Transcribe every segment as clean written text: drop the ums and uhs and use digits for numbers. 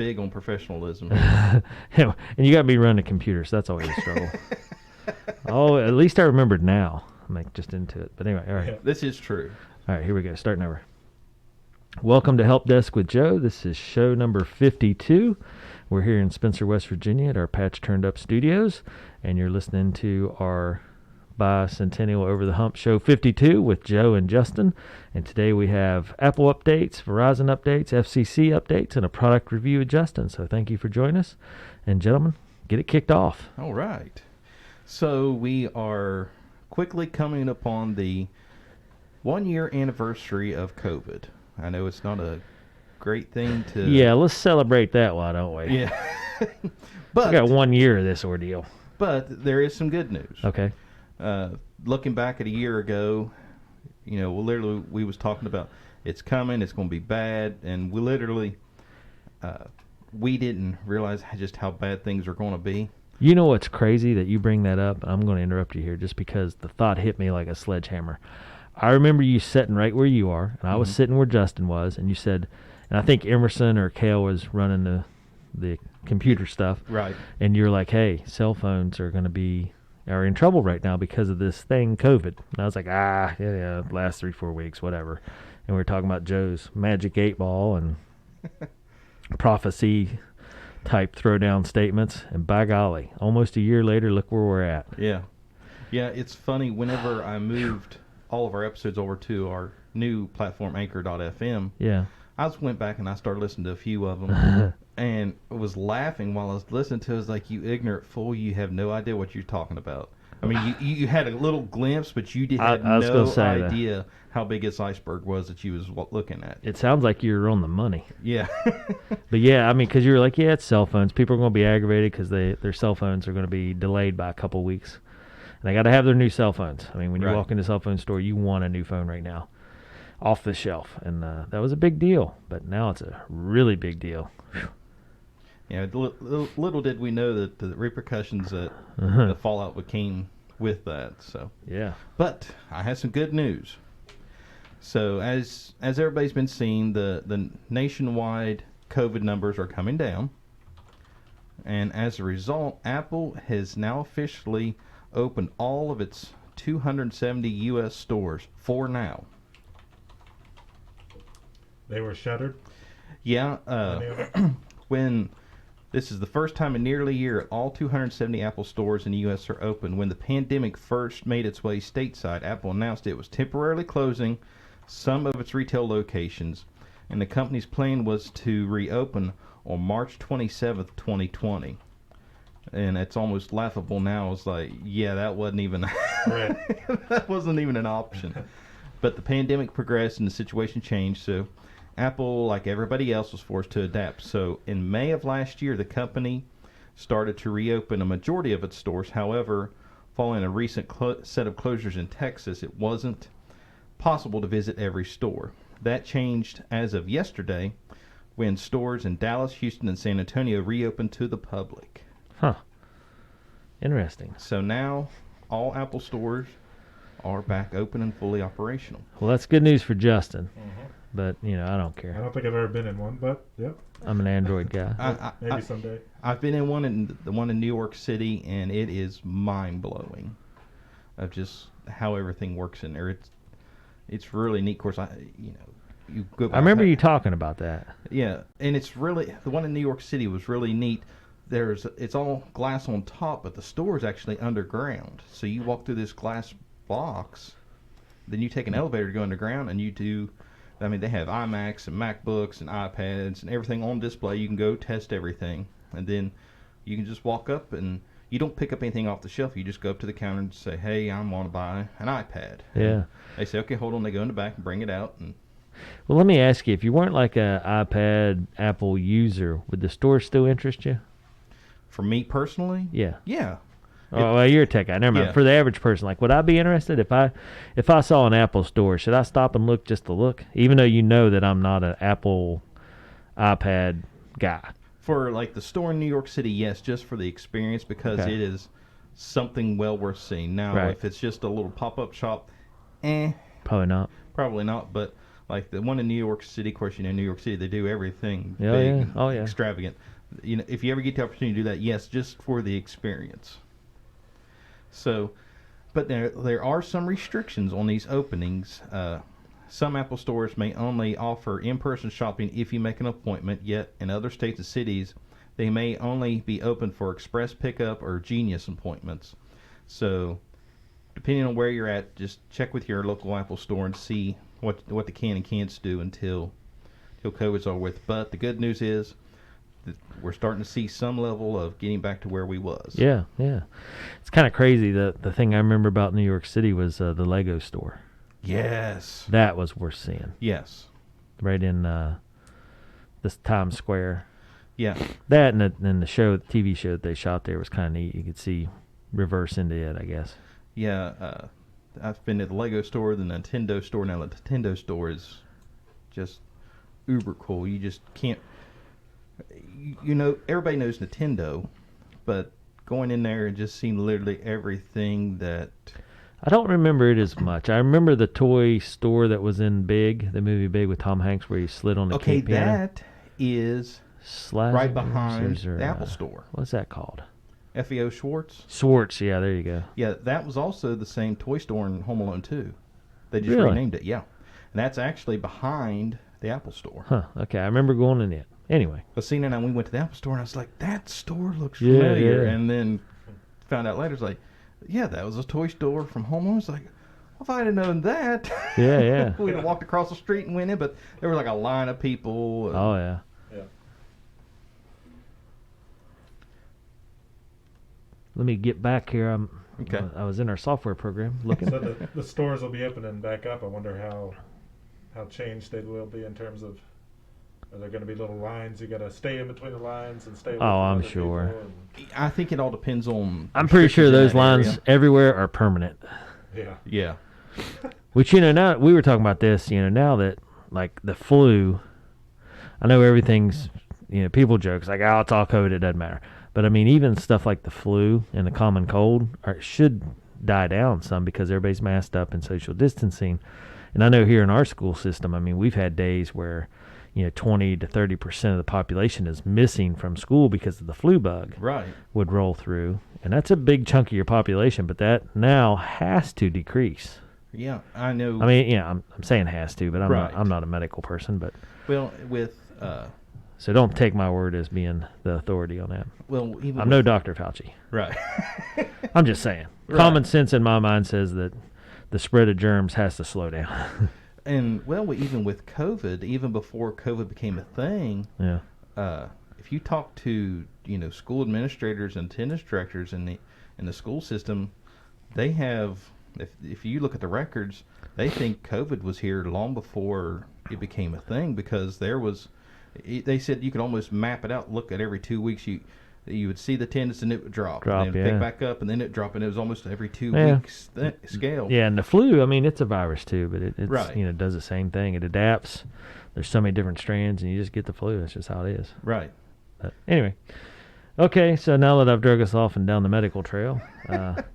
big on professionalism. And you got to be running a computer, so that's always a struggle. Oh, at least I remembered now. I'm like just into it. But anyway, all right. This is true. All right, here we go. Starting over. Welcome to Help Desk with Joe. This is show number 52. We're here in Spencer, West Virginia at our Patch Turned Up studios, and you're listening to our bicentennial Over the Hump show 52 with Joe and Justin. And today we have Apple updates, Verizon updates, FCC updates, and a product review with Justin. So thank you for joining us. And gentlemen, get it kicked off. All right. So we are quickly coming upon the 1-year anniversary of COVID. I know it's not a great thing to... Yeah, let's celebrate that, why don't we? Yeah. But we got 1 year of this ordeal. But there is some good news. Okay. Looking back at a year ago, literally we was talking about it's coming, it's going to be bad, and we literally we didn't realize just how bad things are going to be. You know what's crazy that you bring that up? I'm going to interrupt you here just because the thought hit me like a sledgehammer. I remember you sitting right where you are, and I was sitting where Justin was, and you said, and I think Emerson or Kale was running the computer stuff. Right. And you're like, hey, cell phones are in trouble right now because of this thing, COVID. And I was like, yeah, last 3-4 weeks, whatever. And we were talking about Joe's magic 8-ball and prophecy type throwdown statements. And by golly, almost a year later, look where we're at. Yeah. Yeah, it's funny. Whenever I moved all of our episodes over to our new platform, Anchor.fm, yeah, I just went back and I started listening to a few of them and was laughing while I was listening to it. It was like, you ignorant fool, you have no idea what you're talking about. I mean, you had a little glimpse, but you had no idea how big this iceberg was that you was looking at. It sounds like you were on the money. Yeah. But yeah, I mean, because you were like, yeah, it's cell phones. People are going to be aggravated because their cell phones are going to be delayed by a couple weeks. And they got to have their new cell phones. I mean, when you walk into a cell phone store, you want a new phone right now. Off the shelf, and that was a big deal, but now it's a really big deal. Yeah, little did we know that the repercussions that the fallout came with that. So yeah, but I have some good news. So as everybody's been seeing, the nationwide COVID numbers are coming down, and as a result, Apple has now officially opened all of its 270 U.S. stores for now. They were shuttered? Yeah. When this is the first time in nearly a year all 270 Apple stores in the U.S. are open. When the pandemic first made its way stateside, Apple announced it was temporarily closing some of its retail locations, and the company's plan was to reopen on March 27th, 2020. And it's almost laughable now. It's like, yeah, that wasn't even that wasn't even an option. But the pandemic progressed and the situation changed, so Apple, like everybody else, was forced to adapt. So in May of last year, the company started to reopen a majority of its stores. However, following a recent set of closures in Texas, it wasn't possible to visit every store. That changed as of yesterday when stores in Dallas, Houston, and San Antonio reopened to the public. Huh. Interesting. So now all Apple stores are back open and fully operational. Well, that's good news for Justin. But, I don't care. I don't think I've ever been in one, but, yep. I'm an Android guy. Maybe someday. I've been in the one in New York City, and it is mind-blowing of just how everything works in there. It's really neat. Of course, you go back. I remember you talking about that. Yeah, and it's really, the one in New York City was really neat. It's all glass on top, but the store is actually underground. So you walk through this glass box, then you take an elevator to go underground, and you do... I mean, they have iMacs and MacBooks and iPads and everything on display. You can go test everything, and then you can just walk up, and you don't pick up anything off the shelf. You just go up to the counter and say, hey, I want to buy an iPad. Yeah. And they say, okay, hold on. They go in the back and bring it out. And well, let me ask you, if you weren't like an iPad Apple user, would the store still interest you? For me personally? Yeah. Yeah. Oh, well, you're a tech guy. Never mind. Yeah. For the average person, like, would I be interested if I saw an Apple store? Should I stop and look just to look, even though you know that I'm not an Apple iPad guy? For like the store in New York City, yes, just for the experience, because Okay. it is something well worth seeing. Now, Right. if it's just a little pop-up shop, Probably not. probably not. But Like the one in New York City, of course, New York City, they do everything Yeah, big yeah. and Oh, yeah. extravagant. If you ever get the opportunity to do that, yes, just for the experience. So, but there are some restrictions on these openings. Some Apple stores may only offer in-person shopping if you make an appointment, yet in other states and cities, they may only be open for express pickup or Genius appointments. So, depending on where you're at, just check with your local Apple store and see what they can and can't do until COVID's all with. But the good news is that we're starting to see some level of getting back to where we was. Yeah, yeah. It's kind of crazy. The thing I remember about New York City was the Lego store. Yes. That was worth seeing. Yes. Right in this Times Square. Yeah. That and the TV show that they shot there was kind of neat. You could see reverse into it, I guess. Yeah. I've been at the Lego store, the Nintendo store. Now the Nintendo store is just uber cool. You just can't. Everybody knows Nintendo, but going in there and just seeing literally everything that. I don't remember it as much. I remember the toy store that was in Big, the movie Big with Tom Hanks, where he slid on the Okay, piano. that is right behind the Apple store. What's that called? FEO Schwartz. Schwartz, yeah, there you go. Yeah, that was also the same toy store in Home Alone 2. They just Really? renamed it, yeah. And that's actually behind the Apple store. Huh, okay, I remember going in it. Anyway. But seeing it, we went to the Apple store, and I was like, that store looks Yeah, familiar. yeah. And then found out later, it's like, yeah, that was a toy store from Home Alone. It's like, well, if I'd have known that. Yeah, yeah. We'd have walked across the street and went in, but there was like a line of people. Oh, yeah. Yeah. Let me get back here. Okay. I was in our software program looking. So the stores will be opening back up. I wonder how changed they will be in terms of, are there going to be little lines? You got to stay in between the lines and stay away from I'm other sure. people I think it all depends on. I'm pretty sure restrictions in those that lines area. everywhere are permanent. Yeah. Yeah. Which, now we were talking about this, now that, like, the flu, I know everything's, people joke, it's like, oh, it's all COVID, it doesn't matter. But, I mean, even stuff like the flu and the common cold should die down some because everybody's masked up and social distancing. And I know here in our school system, I mean, we've had days where, 20 to 30% of the population is missing from school because of the flu bug. Right. Would roll through. And that's a big chunk of your population, but that now has to decrease. Yeah, I know. I mean, I'm saying has to, but Right. I'm not a medical person, but Well, with so don't take my word as being the authority on that. even I'm no Dr. Fauci. right. I'm just saying. Right. Common sense in my mind says that the spread of germs has to slow down. And even with COVID, even before COVID became a thing, Yeah. if you talk to school administrators and attendance directors in the school system, they have if you look at the records, they think COVID was here long before it became a thing because they said you could almost map it out. Look at every 2 weeks you would see the attendance and it would drop and then yeah. pick back up and then it drop and it was almost every 2 Yeah. weeks scale. Yeah, and the flu, I mean, it's a virus too, but it's Right. does the same thing. It adapts. There's so many different strands, and you just get the flu. That's just how it is. Right. But anyway, okay. So now that I've drug us off and down the medical trail,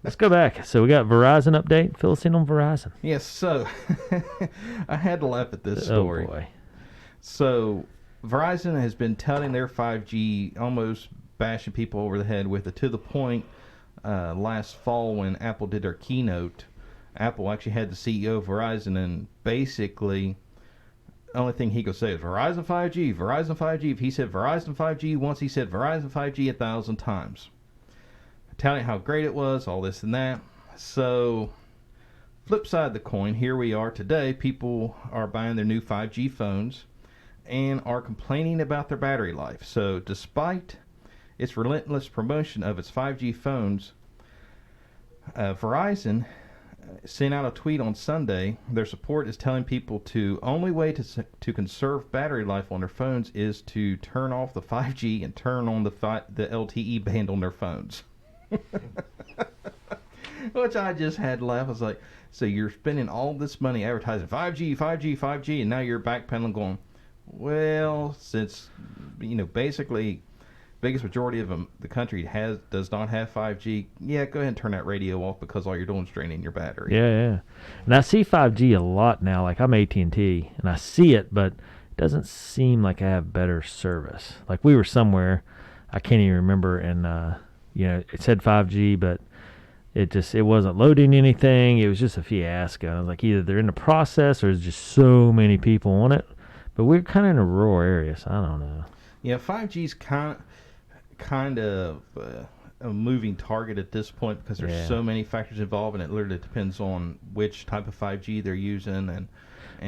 let's go back. So we got Verizon update. Fill us in on Verizon. Yes. So I had to laugh at this story. Oh boy. So Verizon has been touting their 5G, almost bashing people over the head with it to the point last fall when Apple did their keynote. Apple actually had the CEO of Verizon, and basically the only thing he could say is Verizon 5G, Verizon 5G. If he said Verizon 5G once, he said Verizon 5G 1,000 times. Telling how great it was, all this and that. So, flip side of the coin, here we are today. People are buying their new 5G phones and are complaining about their battery life. So, despite its relentless promotion of its 5G phones, Verizon sent out a tweet on Sunday. Their support is telling people the only way to conserve battery life on their phones is to turn off the 5G and turn on the LTE band on their phones. Which I just had to laugh. I was like, so you're spending all this money advertising 5G, 5G, 5G, and now you're backpedaling going, well, since, basically biggest majority of the country does not have 5G. Yeah, go ahead and turn that radio off because all you're doing is draining your battery. Yeah. And I see 5G a lot now. Like I'm AT&T, and I see it, but it doesn't seem like I have better service. Like we were somewhere, I can't even remember, and it said 5G, but it wasn't loading anything. It was just a fiasco. And I was like, either they're in the process or there's just so many people on it. But we're kind of in a rural area, so I don't know. Yeah, 5G's kind of a moving target at this point because there's so many factors involved, and it literally depends on which type of 5G they're using. And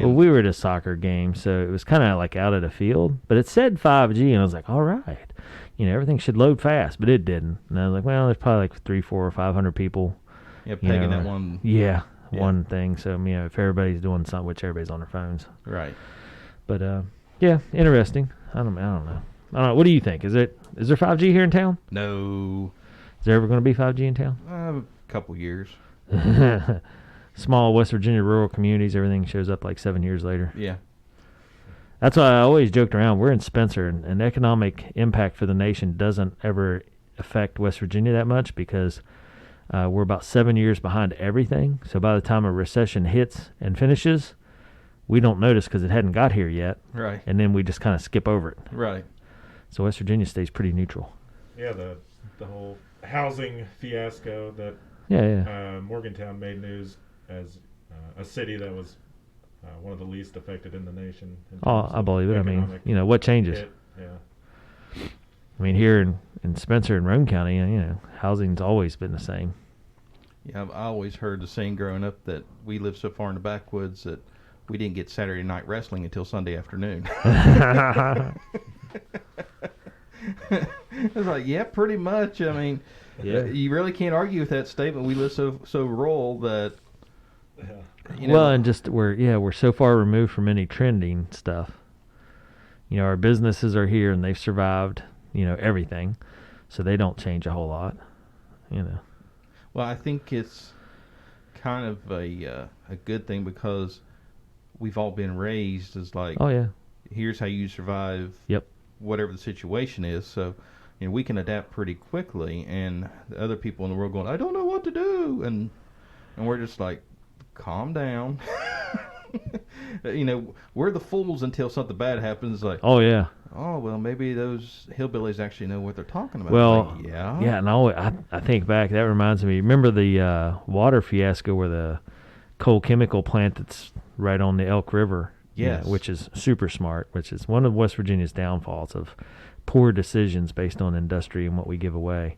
well, we were at a soccer game, so it was kind of like out of the field, but it said 5G, and I was like, all right, everything should load fast, but it didn't. And I was like, well, there's probably like 300, 400, or 500 people. Yeah, pegging that one. Yeah, one thing. So if everybody's doing something, which everybody's on their phones, right? But yeah, interesting. I don't know. What do you think? Is there 5G here in town? No. Is there ever going to be 5G in town? A couple years. Small West Virginia rural communities, everything shows up like 7 years later. Yeah. That's why I always joked around. We're in Spencer, and economic impact for the nation doesn't ever affect West Virginia that much because we're about 7 years behind everything. So by the time a recession hits and finishes, we don't notice because it hadn't got here yet. Right. And then we just kind of skip over it. Right. So West Virginia stays pretty neutral. Yeah, the whole housing fiasco that Morgantown made news as a city that was one of the least affected in the nation. I believe it. I mean, what changes? Yeah. I mean, here in Spencer and Roane County, housing's always been the same. Yeah, I always heard the saying growing up that we live so far in the backwoods that we didn't get Saturday night wrestling until Sunday afternoon. It's like, yeah, pretty much. I mean, you really can't argue with that statement. We live so rural that. Well, and just we're so far removed from any trending stuff. Our businesses are here and they've survived. Everything, so they don't change a whole lot. Well, I think it's kind of a good thing because we've all been raised as like, oh yeah, here's how you survive. Yep. Whatever the situation is, so we can adapt pretty quickly, and the other people in the world going, I don't know what to do, and we're just like, calm down. We're the fools until something bad happens. Like, oh yeah, oh well, maybe those hillbillies actually know what they're talking about. Well, like, yeah, and I think back. That reminds me. Remember the water fiasco where the coal chemical plant that's right on the Elk River. Yes. Which is super smart, which is one of West Virginia's downfalls of poor decisions based on industry and what we give away.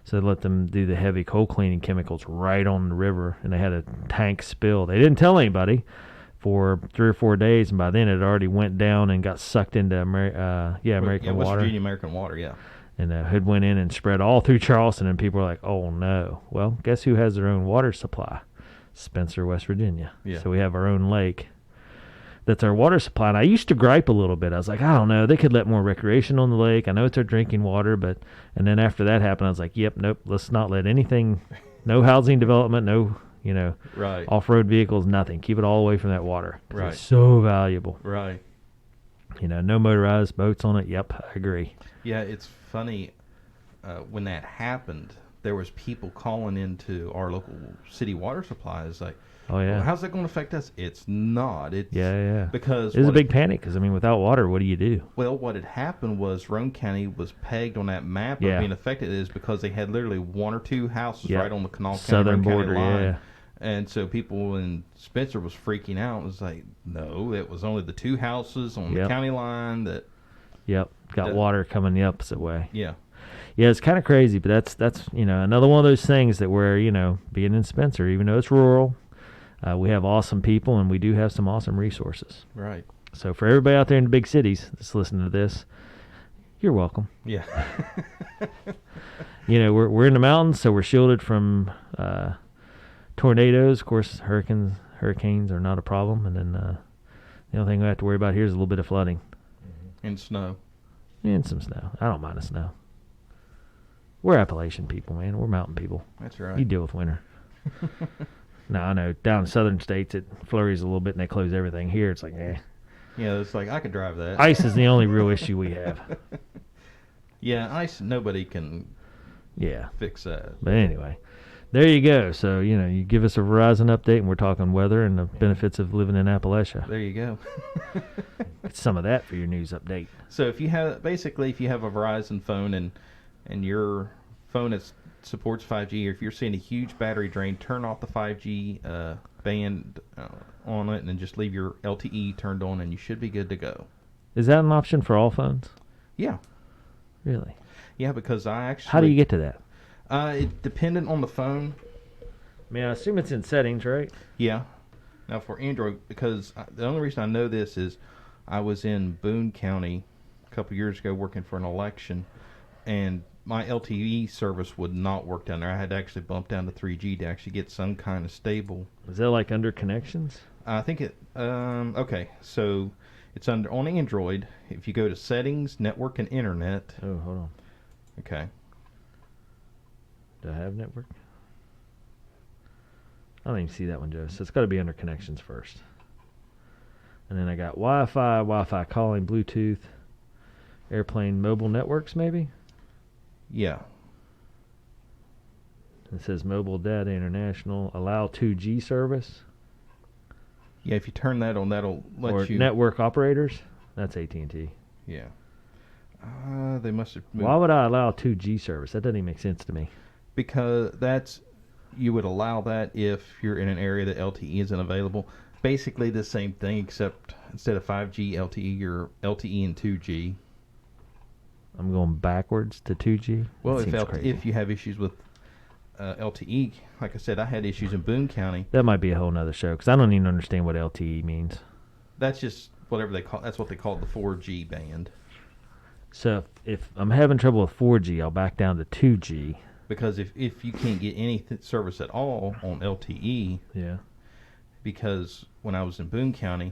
So they let them do the heavy coal cleaning chemicals right on the river, and they had a tank spill. They didn't tell anybody for 3 or 4 days, and by then it already went down and got sucked into American West water. Virginia American water, yeah. And the hood went in and spread all through Charleston, and people were like, oh no. Well, guess who has their own water supply? Spencer, West Virginia. Yeah. So we have our own lake. That's our water supply. And I used to gripe a little bit. I was like, I don't know, they could let more recreation on the lake. I know it's our drinking water, and then after that happened, I was like, nope, let's not let anything, no housing development, no, right, off-road vehicles, nothing. Keep it all away from that water. Right. It's so valuable. Right. No motorized boats on it. Yep, I agree. Yeah, it's funny, when that happened, there was people calling into our local city water supplies like, oh yeah, well, how's that going to affect us? It's not. It's because it was a big panic because without water, what do you do? Well, what had happened was Roane County was pegged on that map of being affected is because they had literally 1 or 2 houses right on the Kanawha southern County border line. Yeah. And so people in Spencer was freaking out. It was like, no, it was only the 2 houses on the county line that. Yep, got water coming the opposite way. Yeah. Yeah, it's kind of crazy, but that's another one of those things that where being in Spencer, even though it's rural, we have awesome people and we do have some awesome resources. Right. So for everybody out there in the big cities that's listening to this, you're welcome. Yeah. We're in the mountains, so we're shielded from tornadoes. Of course, hurricanes are not a problem, and then the only thing we have to worry about here is a little bit of flooding and snow. And some snow. I don't mind the snow. We're Appalachian people, man. We're mountain people. That's right. You deal with winter. No, I know. Down in southern states, it flurries a little bit and they close everything. Here, it's like, eh. Yeah, it's like, I could drive that. Ice is the only real issue we have. Yeah, nobody can fix that. But anyway, there you go. So, you give us a Verizon update, and we're talking weather and the benefits of living in Appalachia. There you go. Get some of that for your news update. So if you have a Verizon phone and your phone supports 5G, or if you're seeing a huge battery drain, turn off the 5G band on it and then just leave your LTE turned on, and you should be good to go. Is that an option for all phones? Yeah. Really? Yeah, because I actually... How do you get to that? It dependent on the phone. I mean, I assume it's in settings, right? Yeah. Now for Android, because the only reason I know this is I was in Boone County a couple years ago working for an election, and my LTE service would not work down there. I had to actually bump down to 3G to actually get some kind of stable. Is that like under connections? I think it... okay, so it's on Android. If you go to Settings, Network, and Internet... Oh, hold on. Okay. Do I have network? I don't even see that one, Joe. So it's got to be under connections first. And then I got Wi-Fi calling, Bluetooth, airplane, mobile networks, maybe? Yeah. It says mobile data international, allow 2G service. Yeah, if you turn that on, that'll let you... network operators. That's AT&T. Yeah. They must have moved. Why would I allow 2G service? That doesn't even make sense to me. Because you would allow that if you're in an area that LTE isn't available. Basically the same thing, except instead of 5G LTE, you're LTE and 2G. I'm going backwards to 2G? Well, if you have issues with LTE, like I said, I had issues in Boone County. That might be a whole nother show, because I don't even understand what LTE means. That's just whatever that's what they call the 4G band. So if I'm having trouble with 4G, I'll back down to 2G. Because if you can't get any service at all on LTE, yeah. Because when I was in Boone County,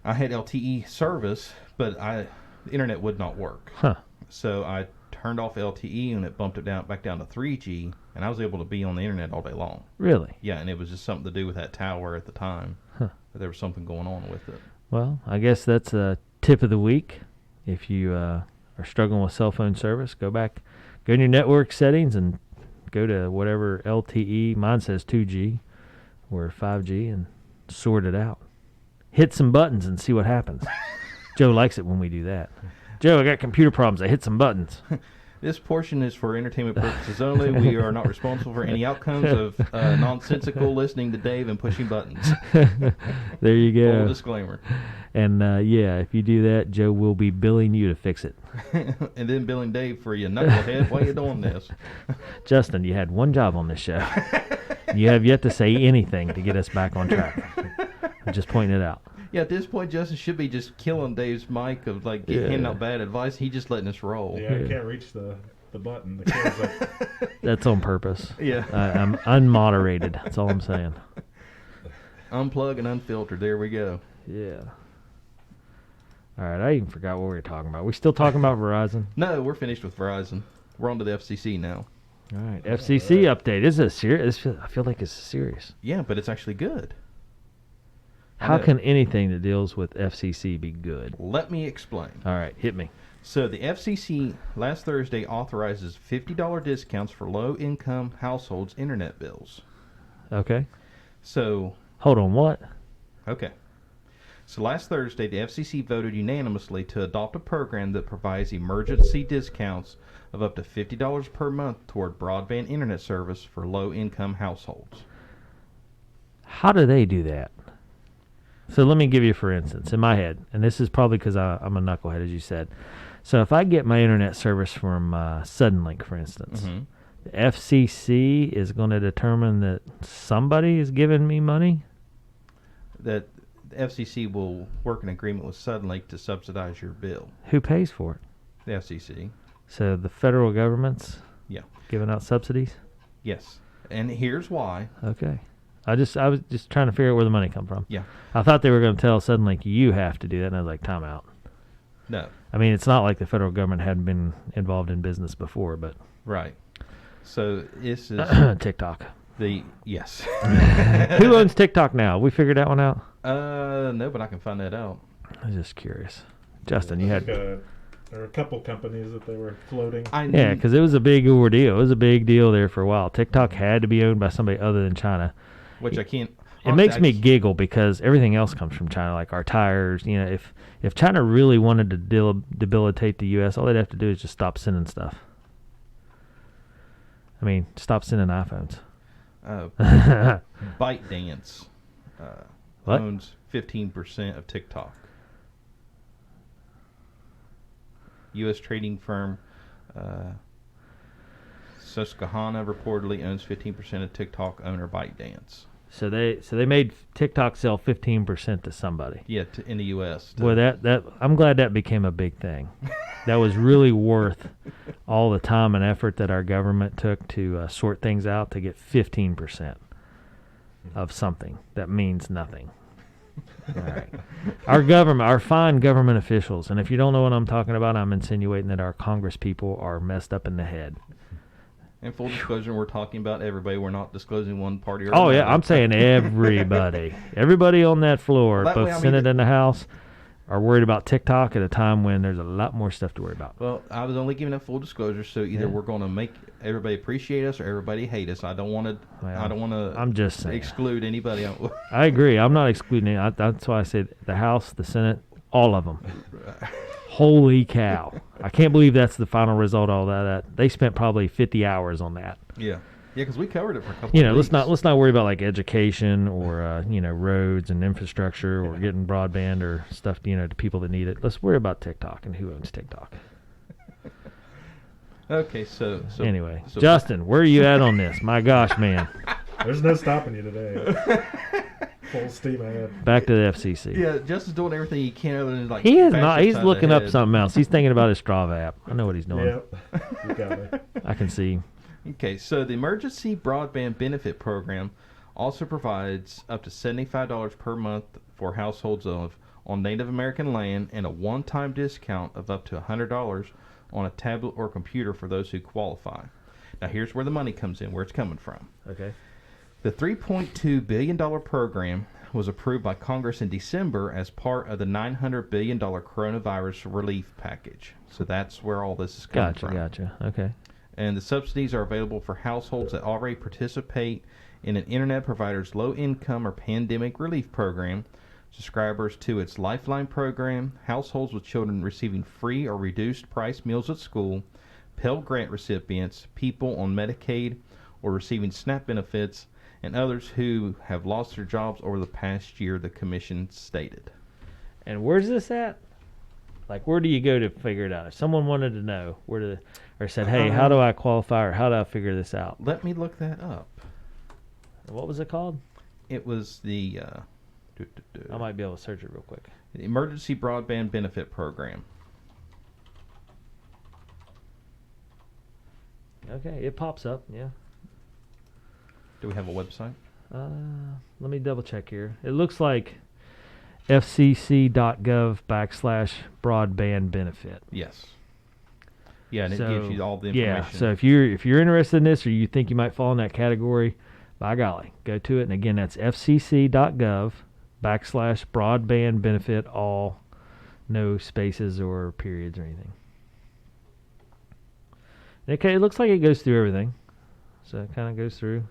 I had LTE service, but the internet would not work. Huh. So I turned off LTE and it bumped it back down to 3G, and I was able to be on the internet all day long. Really? Yeah, and it was just something to do with that tower at the time. Huh. There was something going on with it. Well, I guess that's a tip of the week. If you are struggling with cell phone service, go in your network settings and go to whatever LTE, mine says 2G or 5G, and sort it out. Hit some buttons and see what happens. Joe likes it when we do that. Joe, I got computer problems. I hit some buttons. This portion is for entertainment purposes only. We are not responsible for any outcomes of nonsensical listening to Dave and pushing buttons. There you go. Full disclaimer. And, if you do that, Joe will be billing you to fix it. And then billing Dave for you knucklehead. Why are you doing this? Justin, you had one job on this show. You have yet to say anything to get us back on track. I'm just pointing it out. Yeah, at this point, Justin should be just killing Dave's mic of handing out bad advice. He's just letting us roll. Yeah, I can't reach the button. The camera's That's on purpose. Yeah. I'm unmoderated. That's all I'm saying. Unplug and unfiltered. There we go. Yeah. All right, I even forgot what we were talking about. We still talking about Verizon? No, we're finished with Verizon. We're on to the FCC now. All right, FCC update. Is this serious? I feel like it's serious. Yeah, but it's actually good. How can anything that deals with FCC be good? Let me explain. All right, hit me. So the FCC last Thursday authorizes $50 discounts for low-income households' internet bills. Okay. So... Hold on, what? Okay. So last Thursday, the FCC voted unanimously to adopt a program that provides emergency discounts of up to $50 per month toward broadband internet service for low-income households. How do they do that? So let me give you, for instance, in my head, and this is probably because I'm a knucklehead, as you said. So if I get my internet service from Suddenlink, for instance, the FCC is going to determine that somebody is giving me money? That the FCC will work an agreement with Suddenlink to subsidize your bill. Who pays for it? The FCC. So the federal government's giving out subsidies? Yes. And here's why. Okay. I was just trying to figure out where the money come from. Yeah. I thought they were going to tell Suddenlink you have to do that, and I was like, time out. No. I mean, it's not like the federal government hadn't been involved in business before, but... Right. So this is... TikTok. Yes. Who owns TikTok now? We figured that one out? No, but I can find that out. I was just curious. Justin, you had... There were a couple companies that they were floating. Yeah, because it was a big ordeal. It was a big deal there for a while. TikTok had to be owned by somebody other than China. Which I can't... It makes me giggle because everything else comes from China, like our tires. You know, if China really wanted to debilitate the U.S., all they'd have to do is just stop sending stuff. I mean, stop sending iPhones. ByteDance owns 15% of TikTok. U.S. trading firm Susquehanna reportedly owns 15% of TikTok owner ByteDance. So they made TikTok sell 15% to somebody. Yeah, in the U.S. Well, that I'm glad that became a big thing. That was really worth all the time and effort that our government took to sort things out to get 15% of something that means nothing. All right. Our fine government officials, and if you don't know what I'm talking about, I'm insinuating that our Congress people are messed up in the head. And full disclosure, we're talking about everybody. We're not disclosing one party or another. Oh, yeah, I'm saying everybody. Everybody on that floor, well, both Senate and the House, are worried about TikTok at a time when there's a lot more stuff to worry about. Well, I was only giving a full disclosure, so either we're going to make everybody appreciate us or everybody hate us. I don't want to. I'm just saying. Exclude anybody. I agree. I'm not excluding any. That's why I said the House, the Senate, all of them. Holy cow! I can't believe that's the final result. All that they spent probably 50 hours on that. Yeah, because we covered it for a couple. of weeks. let's not worry about like education or roads and infrastructure or getting broadband or stuff to people that need it. Let's worry about TikTok and who owns TikTok. Okay, so anyway, Justin, where are you at on this? My gosh, man! There's no stopping you today. Full steam ahead. Back to the FCC. Yeah, Justin's doing everything he can other than he is not. He's looking up something else. He's thinking about his Strava app. I know what he's doing. Yep, you got it. I can see. Okay, so the Emergency Broadband Benefit Program also provides up to $75 per month for households on Native American land and a one-time discount of up to $100 on a tablet or computer for those who qualify. Now, here's where the money comes in, where it's coming from. Okay. The $3.2 billion program was approved by Congress in December as part of the $900 billion coronavirus relief package. So that's where all this is coming from. Gotcha. Okay. And the subsidies are available for households that already participate in an internet provider's low-income or pandemic relief program, subscribers to its Lifeline program, households with children receiving free or reduced-price meals at school, Pell Grant recipients, people on Medicaid or receiving SNAP benefits, and others who have lost their jobs over the past year, the commission stated. And where's this at? Like, where do you go to figure it out? If someone wanted to know, or said, hey, how do I qualify, or how do I figure this out? Let me look that up. What was it called? It was the... I might be able to search it real quick. The Emergency Broadband Benefit Program. Okay, it pops up, yeah. Do we have a website? Let me double check here. It looks like fcc.gov/broadband benefit. Yes. Yeah, and it gives you all the information. Yeah, so if you're interested in this or you think you might fall in that category, by golly, go to it. And again, that's fcc.gov/broadband benefit, all, no spaces or periods or anything. Okay, it looks like it goes through everything. So it kind of goes through.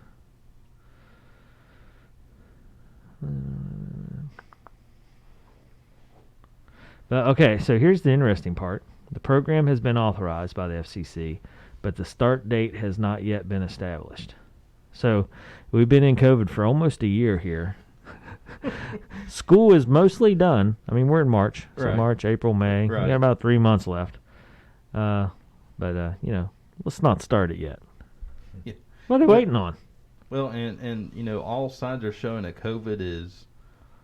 But okay, so here's the interesting part. The program has been authorized by the FCC, but the start date has not yet been established. So we've been in COVID for almost a year here. School is mostly done. I mean, we're in March. So right. March, April, May. Right. We got about 3 months left. But let's not start it yet. Yeah. What are they waiting on? Well, and all signs are showing that COVID is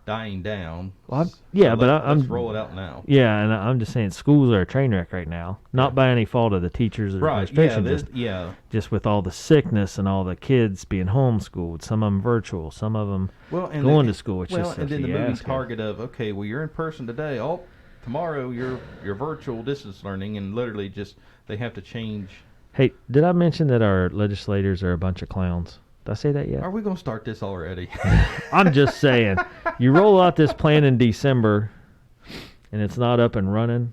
dying down. Well, let's roll it out now. Yeah, and I'm just saying schools are a train wreck right now. Not by any fault of the teachers or administration. Just with all the sickness and all the kids being homeschooled. Some of them virtual. Some of them going to school. It's just and then the moving target of, okay, well, you're in person today. Oh, tomorrow you're virtual distance learning, and literally just they have to change. Hey, did I mention that our legislators are a bunch of clowns? Did I say that yet? Are we going to start this already? I'm just saying. You roll out this plan in December, and it's not up and running.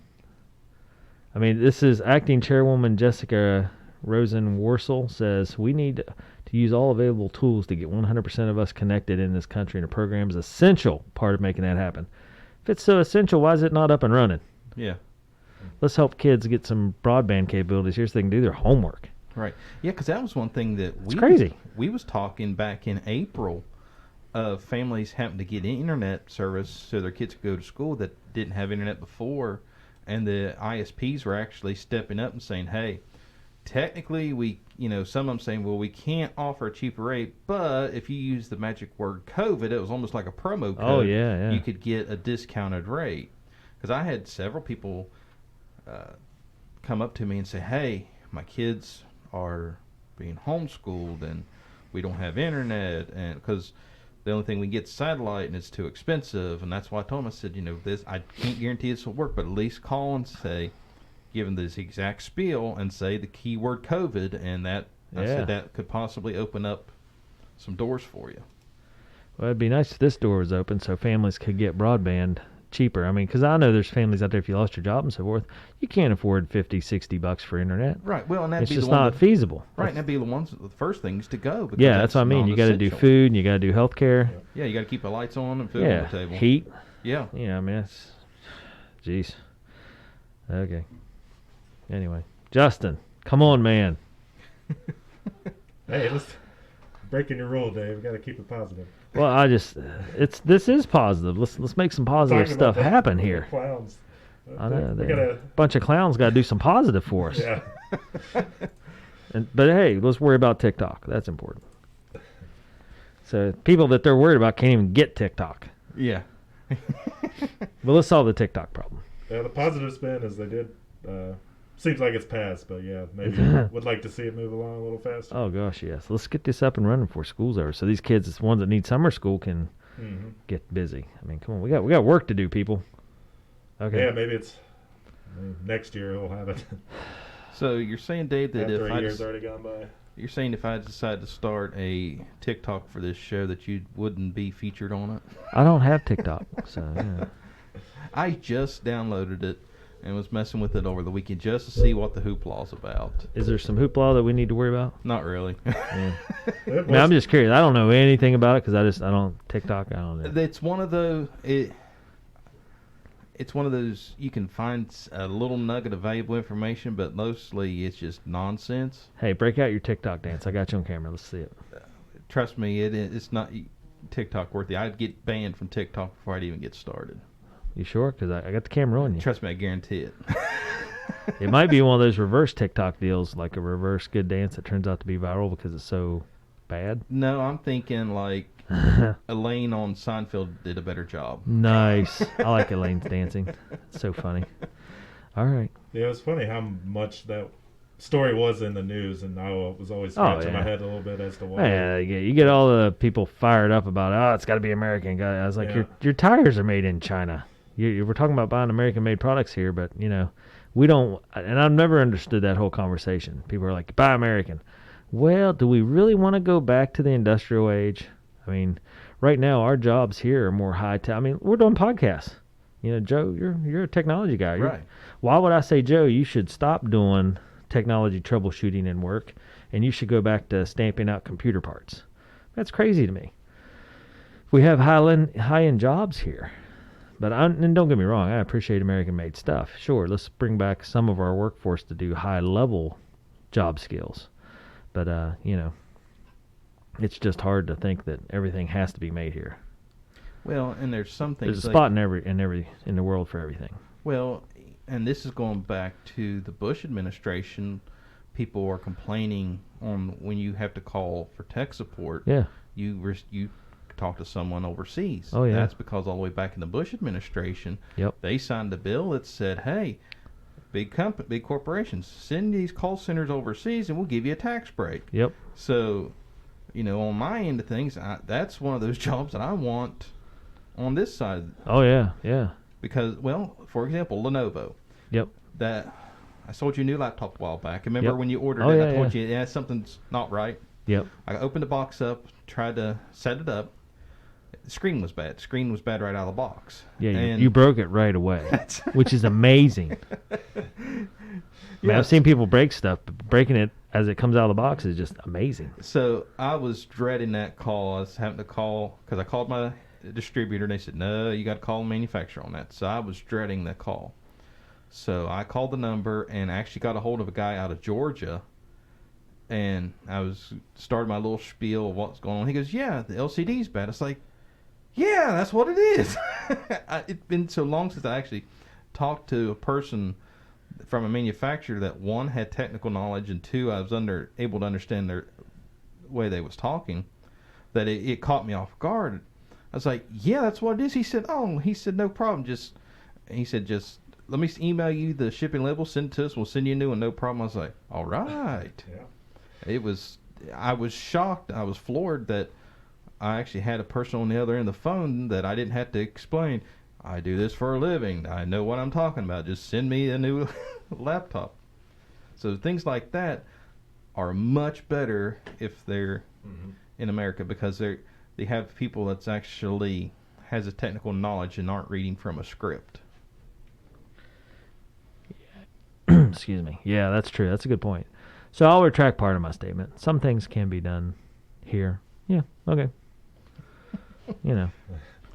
I mean, this is acting chairwoman Jessica Rosen-Worsel says, we need to use all available tools to get 100% of us connected in this country, and a program is an essential part of making that happen. If it's so essential, why is it not up and running? Yeah. Let's help kids get some broadband capabilities here so they can do their homework. Right. Yeah, because that was one thing that we was talking back in April of families having to get internet service so their kids could go to school that didn't have internet before, and the ISPs were actually stepping up and saying, hey, technically some of them saying, well, we can't offer a cheaper rate, but if you use the magic word COVID, it was almost like a promo code. Oh, yeah. You could get a discounted rate. Because I had several people come up to me and say, hey, my kids are being homeschooled and we don't have internet, and because the only thing we get is satellite and it's too expensive. And that's why I told them, I said, this, I can't guarantee this will work, but at least call and say, give them this exact spiel and say the keyword COVID, and I said that could possibly open up some doors for you. Well, it'd be nice if this door was open so families could get broadband cheaper. I mean, because I know there's families out there, if you lost your job and so forth, you can't afford $50-$60 for internet. Right. Well, and it's just not feasible. Right. And that'd be the first things to go. Yeah, that's what I mean. You got to do food, and you got to do health care. Yeah, you got to keep the lights on and food on the table. Heat. Yeah. I mean, it's, jeez. Okay. Anyway, Justin, come on, man. Hey, let's breaking your rule, Dave. We got to keep it positive. Well, this is positive. Let's make some positive stuff happen here. Clowns. I know. A bunch of clowns got to do some positive for us. Yeah. But hey, let's worry about TikTok. That's important. So people that they're worried about can't even get TikTok. Yeah. But let's solve the TikTok problem. Yeah, the positive spin is they did. Seems like it's passed, but yeah, maybe would like to see it move along a little faster. Oh gosh, yes. Let's get this up and running before school's over, so these kids, the ones that need summer school, can get busy. I mean, come on, we got work to do, people. Okay. Yeah, maybe next year we'll have it. So you're saying, Dave, that after a year's already gone by. You're saying if I decide to start a TikTok for this show, that you wouldn't be featured on it? I don't have TikTok, so yeah. I just downloaded it and was messing with it over the weekend just to see what the hoopla's about. Is there some hoopla that we need to worry about? Not really. Yeah. I mean, I'm just curious. I don't know anything about it because I don't TikTok. I don't know. It's one of those. It's one of those you can find a little nugget of valuable information, but mostly it's just nonsense. Hey, break out your TikTok dance. I got you on camera. Let's see it. Trust me, it's not TikTok worthy. I'd get banned from TikTok before I'd even get started. You sure? Because I got the camera on you. Trust me, I guarantee it. It might be one of those reverse TikTok deals, like a reverse good dance that turns out to be viral because it's so bad. No, I'm thinking like Elaine on Seinfeld did a better job. Nice. I like Elaine's dancing. It's so funny. All right. Yeah, it was funny how much that story was in the news, and I was always scratching my head a little bit as to why. Yeah, you get all the people fired up about, it's got to be American. I was like, your tires are made in China. We're talking about buying American-made products here, but, we don't, and I've never understood that whole conversation. People are like, buy American. Well, do we really want to go back to the industrial age? I mean, right now, our jobs here are more high-tech. I mean, we're doing podcasts. Joe, you're a technology guy. Right. Why would I say, Joe, you should stop doing technology troubleshooting and work, and you should go back to stamping out computer parts? That's crazy to me. We have high-end jobs here. But and don't get me wrong, I appreciate American-made stuff. Sure, let's bring back some of our workforce to do high-level job skills. But, it's just hard to think that everything has to be made here. Well, and there's some things. There's a spot in the world for everything. Well, and this is going back to the Bush administration. People are complaining on when you have to call for tech support. Yeah. You talk to someone overseas. Oh, yeah. That's because all the way back in the Bush administration, they signed a bill that said, hey, big corporations, send these call centers overseas and we'll give you a tax break. Yep. So, on my end of things, that's one of those jobs that I want on this side. Oh, yeah, yeah. Because, well, for example, Lenovo. Yep. I sold you a new laptop a while back. Remember when you ordered it, I told you, something's not right. Yep. I opened the box up, tried to set it up. The screen was bad. Screen was bad right out of the box. Yeah, you broke it right away, which is amazing. mean, I've seen people break stuff, but breaking it as it comes out of the box is just amazing. So I was dreading that call. I was having to call because I called my distributor and they said, no, you got to call the manufacturer on that. So I was dreading that call. So I called the number and actually got a hold of a guy out of Georgia. And I was starting my little spiel of what's going on. He goes, yeah, the LCD's bad. It's like, yeah, that's what it is. It's been so long since I actually talked to a person from a manufacturer that, one, had technical knowledge, and two, I was able to understand their way they was talking, that it caught me off guard. I was like, yeah, that's what it is. He said, no problem. Just let me email you the shipping label, send it to us, we'll send you a new one, no problem. I was like, all right. Yeah. I was shocked. I was floored that I actually had a person on the other end of the phone that I didn't have to explain. I do this for a living. I know what I'm talking about. Just send me a new laptop. So things like that are much better if they're in America, because they have people that's actually has a technical knowledge and aren't reading from a script. Excuse me. Yeah, that's true. That's a good point. So I'll retract part of my statement. Some things can be done here. Yeah, okay.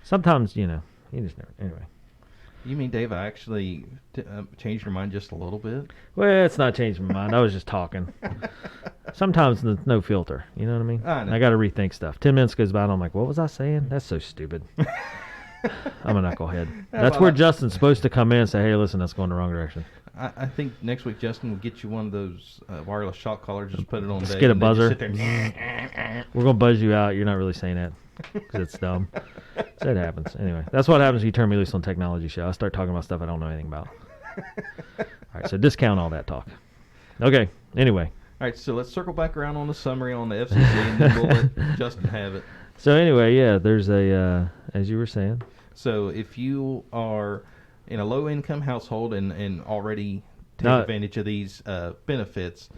Sometimes, you just never. Anyway. You mean, Dave, I actually changed your mind just a little bit? Well, it's not changing my mind. I was just talking. Sometimes there's no filter. You know what I mean? I know. I got to rethink stuff. 10 minutes goes by and I'm like, what was I saying? That's so stupid. I'm a knucklehead. That's where Justin's supposed to come in and say, hey, listen, that's going the wrong direction. I think next week Justin will get you one of those wireless shock collars. Just put it on. Just get a buzzer. We're going to buzz you out. You're not really saying that because it's dumb. So it happens. Anyway, that's what happens when you turn me loose on Technology Show. I start talking about stuff I don't know anything about. All right, so discount all that talk. Okay, anyway. All right, so let's circle back around on the summary on the FCC, and then we'll let Justin have it. So anyway, yeah, there's as you were saying. So if you are in a low-income household and already take advantage of these benefits,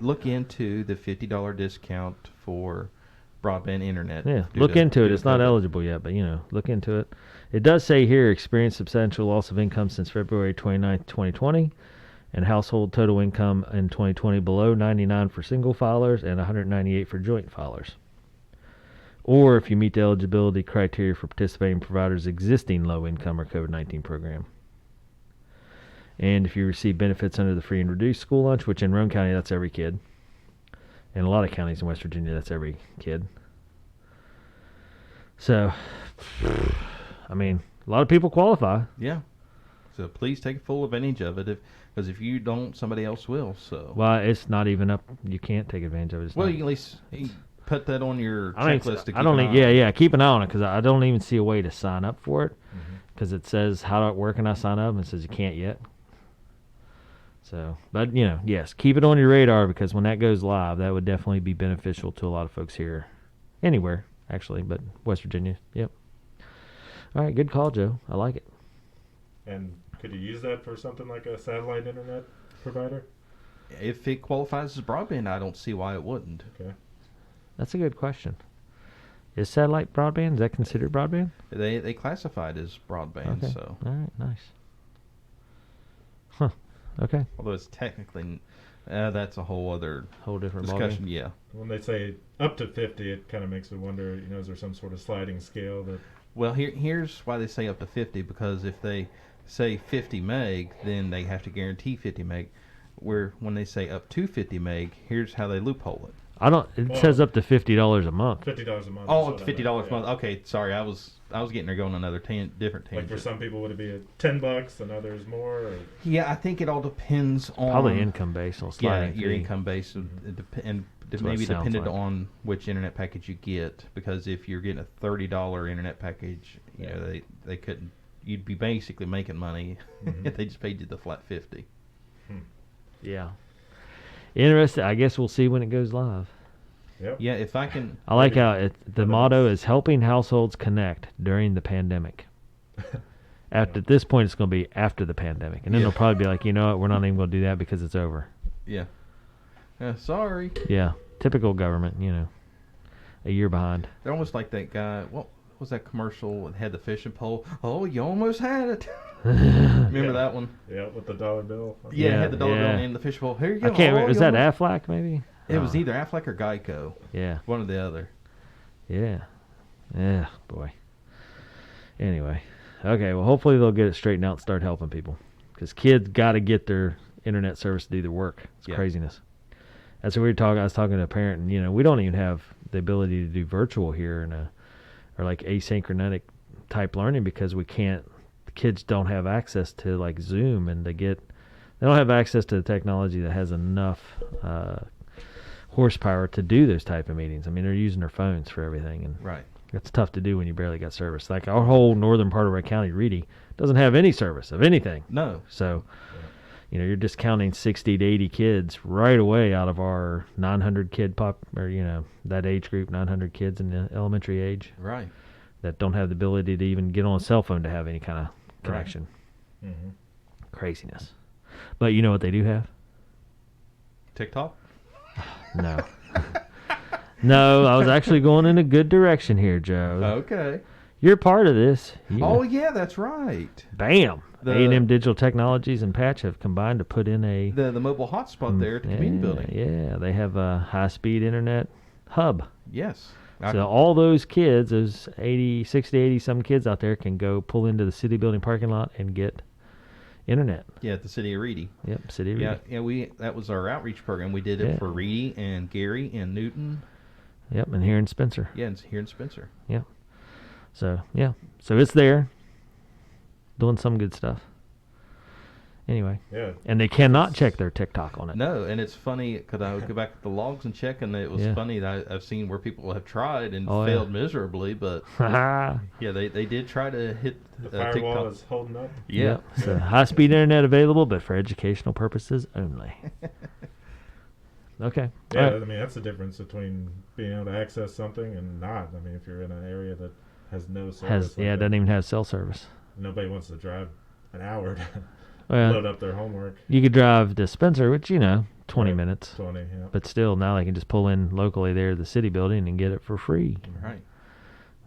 look into the $50 discount for broadband internet. Yeah, look into it. It's not eligible yet, but, look into it. It does say here, experienced substantial loss of income since February 29th, 2020, and household total income in 2020 below 99 for single filers and 198 for joint filers. Or if you meet the eligibility criteria for participating providers' existing low-income or COVID-19 program. And if you receive benefits under the free and reduced school lunch, which in Roane County, that's every kid. In a lot of counties in West Virginia, that's every kid. So, I mean, a lot of people qualify. Yeah. So please take full advantage of it, because if you don't, somebody else will. So. Well, it's not even up. You can't take advantage of it. You can at least put that on your checklist. Keep an eye on it, because I don't even see a way to sign up for it, because it says where can I sign up, and it says you can't yet. So, but yes, keep it on your radar, because when that goes live, that would definitely be beneficial to a lot of folks here, anywhere actually, but West Virginia. Yep. All right, good call, Joe. I like it. And could you use that for something like a satellite internet provider? If it qualifies as broadband, I don't see why it wouldn't. Okay. That's a good question. Is satellite broadband, is that considered broadband? They classify it as broadband. Okay. So. All right, nice. Huh. Okay. Although it's technically, that's a whole different discussion. Ballgame. Yeah. When they say up to 50, it kind of makes me wonder, is there some sort of sliding scale that... Well, here's why they say up to 50, because if they say 50 meg, then they have to guarantee 50 meg. Where when they say up to 50 meg, here's how they loophole it. It says up to $50 a month. $50 a month. Oh, $50 a month. Okay, sorry, I was getting there going another different tangent. Like for some people, would it be $10 and others more? Or? Yeah, I think it all depends on probably income based on sliding your income base, and maybe dependent on which internet package you get. Because if you're getting a $30 internet package, they couldn't. You'd be basically making money if they just paid you the flat 50. Yeah. Interesting. I guess we'll see when it goes live. Yep. Yeah, if I can. I like how the motto is helping households connect during the pandemic. At this point, it's going to be after the pandemic. And then they'll probably be like, you know what, we're not even going to do that because it's over. Yeah. Sorry. Yeah. Typical government, a year behind. They're almost like that guy. What was that commercial that had the fishing pole? Oh, you almost had it. Remember that one? Yeah, with the dollar bill. Yeah, it had the dollar bill and the fishbowl. Here you go. I can't remember. Was that Aflac, maybe? It was either Aflac or Geico. Yeah. One or the other. Yeah. Yeah, boy. Anyway. Okay, well, hopefully they'll get it straightened out and start helping people. Because kids got to get their internet service to do their work. It's craziness. That's what we were talking. I was talking to a parent, and, we don't even have the ability to do virtual here or like asynchronous type learning because we can't. The kids don't have access to like Zoom, and they don't have access to the technology that has enough horsepower to do those type of meetings. I mean, they're using their phones for everything, and it's tough to do when you barely got service. Like our whole northern part of our county, Reedy, doesn't have any service of anything. No. So, you're just counting 60 to 80 kids right away out of our 900 kid that age group, 900 kids in the elementary age. Right. That don't have the ability to even get on a cell phone to have any kind of connection. Right. Mm-hmm. Craziness. But you know what they do have? TikTok? No. No, I was actually going in a good direction here, Joe. Okay. You're part of this. Oh, yeah, that's right. Bam. A&M Digital Technologies and Patch have combined to put in the mobile hotspot there at the community building. Yeah, they have a high-speed internet hub. Yes. So all those kids, those 60, 80 some kids out there can go pull into the city building parking lot and get internet. Yeah, at the city of Reedy. Yep, city of Reedy. Yeah, that was our outreach program. We did it for Reedy and Gary and Newton. Yep, and here in Spencer. Yeah, and here in Spencer. Yeah. So it's there. Doing some good stuff. Anyway. Yeah. And they cannot check their TikTok on it. No, and it's funny because I would go back to the logs and check, and it was funny that I've seen where people have tried and failed miserably, but they did try to hit the firewall TikTok. is holding up. Yeah. So high-speed internet available, but for educational purposes only. Okay. Yeah, I mean, that's the difference between being able to access something and not. I mean, if you're in an area that has no service. It doesn't even have cell service. Nobody wants to drive an hour to Well, load up their homework. You could drive to Spencer, which, 20 minutes. 20, yeah. But still, now they can just pull in locally there to the city building and get it for free. Right.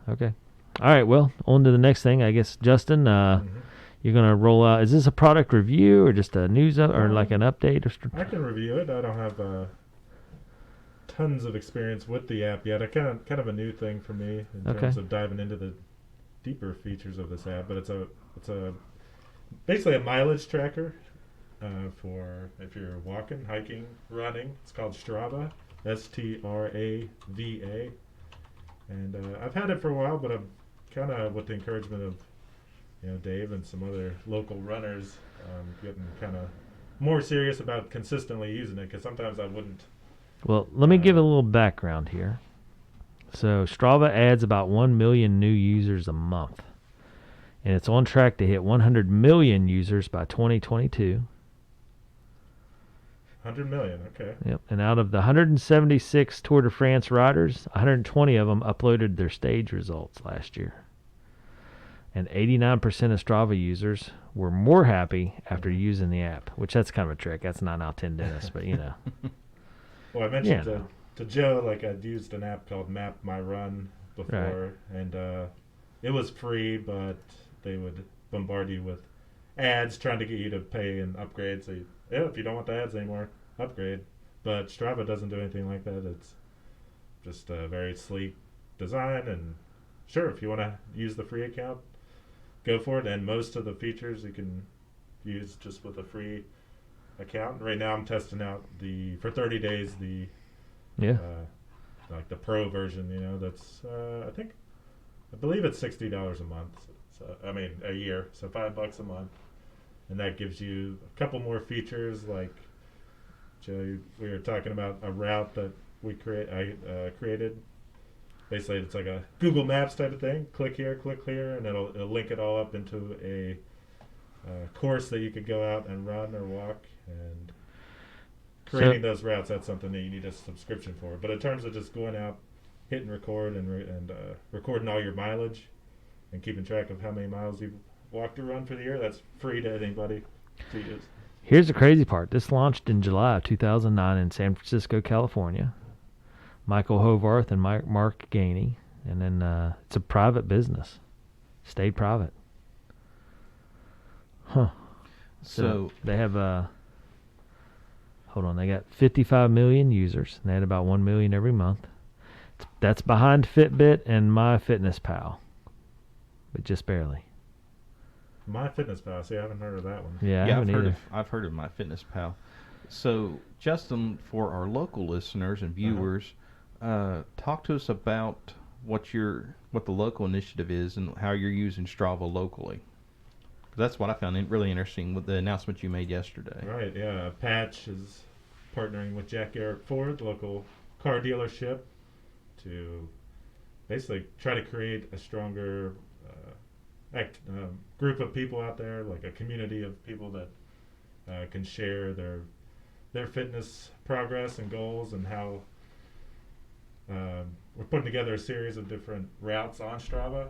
Okay. All right, well, on to the next thing. I guess, Justin, you're going to roll out. Is this a product review or just a news or like an update? I can review it. I don't have tons of experience with the app yet. Kind of a new thing for me in terms of diving into the deeper features of this app. But it's a basically a mileage tracker for if you're walking, hiking, running. It's called Strava, Strava, and I've had it for a while, but I'm kind of with the encouragement of Dave and some other local runners, getting kind of more serious about consistently using it because sometimes I wouldn't. Well, let me give a little background here. So Strava adds about 1 million new users a month, and it's on track to hit 100 million users by 2022. 100 million, okay. Yep. And out of the 176 Tour de France riders, 120 of them uploaded their stage results last year. And 89% of Strava users were more happy after using the app, which that's kind of a trick. That's 9 out of 10 dentists, but Well, I mentioned to Joe, like I'd used an app called Map My Run before, and it was free, but they would bombard you with ads trying to get you to pay and upgrade. So if you don't want the ads anymore, upgrade. But Strava doesn't do anything like that. It's just a very sleek design, and sure, if you want to use the free account, go for it. And most of the features you can use just with a free account. Right now I'm testing out for 30 days like the pro version, that's I believe it's $60 a month. So I mean a year, so $5 a month. And that gives you a couple more features like Joe, we were talking about a route that I created. Basically, it's like a Google Maps type of thing. Click here, and it'll link it all up into a course that you could go out and run or walk. And creating those routes, that's something that you need a subscription for. But in terms of just going out, hitting record and recording all your mileage and keeping track of how many miles you've walked or run for the year, that's free to anybody to use. Here's the crazy part. This launched in July of 2009 in San Francisco, California. Michael Hovarth and Mark Gainey. And then it's a private business. Stayed private. Huh. So they have hold on, they got 55 million users, and they had about 1 million every month. That's behind Fitbit and MyFitnessPal, but just barely. MyFitnessPal. See, I haven't heard of that one. Yeah, I haven't either. I've heard of MyFitnessPal. So, Justin, for our local listeners and viewers, talk to us about what the local initiative is and how you're using Strava locally. That's what I found really interesting with the announcement you made yesterday. Right, yeah. Patch is partnering with Jack Garrett Ford, the local car dealership, to basically try to create a stronger group of people out there, like a community of people that can share their fitness progress and goals, and how we're putting together a series of different routes on Strava,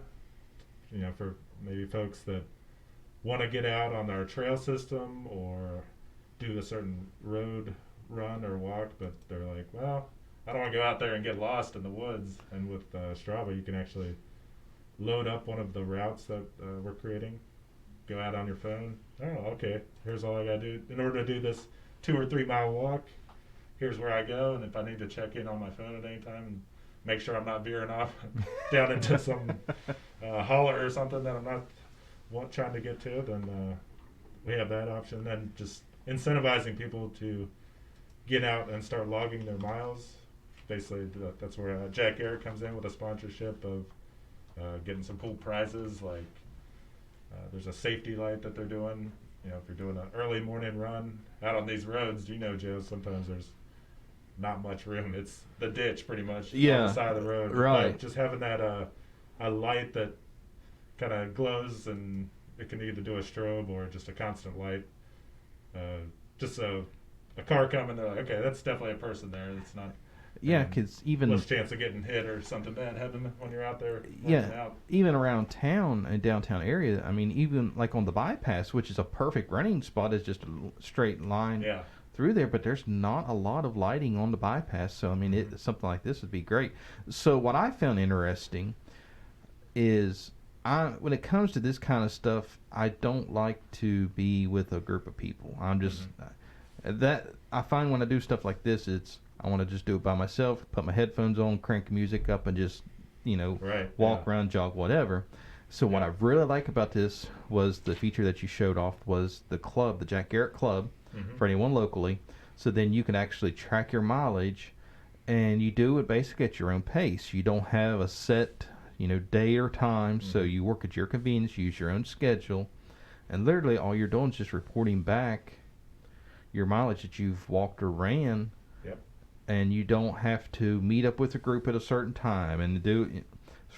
for maybe folks that want to get out on our trail system or do a certain road run or walk, but they're like, well, I don't want to go out there and get lost in the woods. And with Strava, you can actually load up one of the routes that we're creating, go out on your phone. Oh, okay, here's all I got to do. In order to do this 2 or 3 mile walk, here's where I go, and if I need to check in on my phone at any time and make sure I'm not veering off down into some holler or something that I'm not trying to get to, then we have that option. Then just incentivizing people to get out and start logging their miles. Basically, that's where Jack Garrett comes in with a sponsorship of getting some cool prizes. Like there's a safety light that they're doing. If you're doing an early morning run out on these roads, Joe, sometimes there's not much room. It's the ditch pretty much on the side of the road. Right. But just having that a light that kind of glows, and it can either do a strobe or just a constant light. Just so a car coming, they're like, okay, that's definitely a person there. It's not. Yeah, because even less chance of getting hit or something bad happen when you're out there. Yeah, even around town and downtown area. I mean, even like on the bypass, which is a perfect running spot, is just a straight line through there. But there's not a lot of lighting on the bypass, so I mean, something like this would be great. So what I found interesting is, when it comes to this kind of stuff, I don't like to be with a group of people. I'm just that I find when I do stuff like this, I want to just do it by myself, put my headphones on, crank the music up, and just, walk around, jog, whatever. So what I really like about this was the feature that you showed off was the club, the Jack Garrett Club, for anyone locally. So then you can actually track your mileage, and you do it basically at your own pace. You don't have a set, day or time, so you work at your convenience, use your own schedule, and literally all you're doing is just reporting back your mileage that you've walked or ran. And you don't have to meet up with a group at a certain time and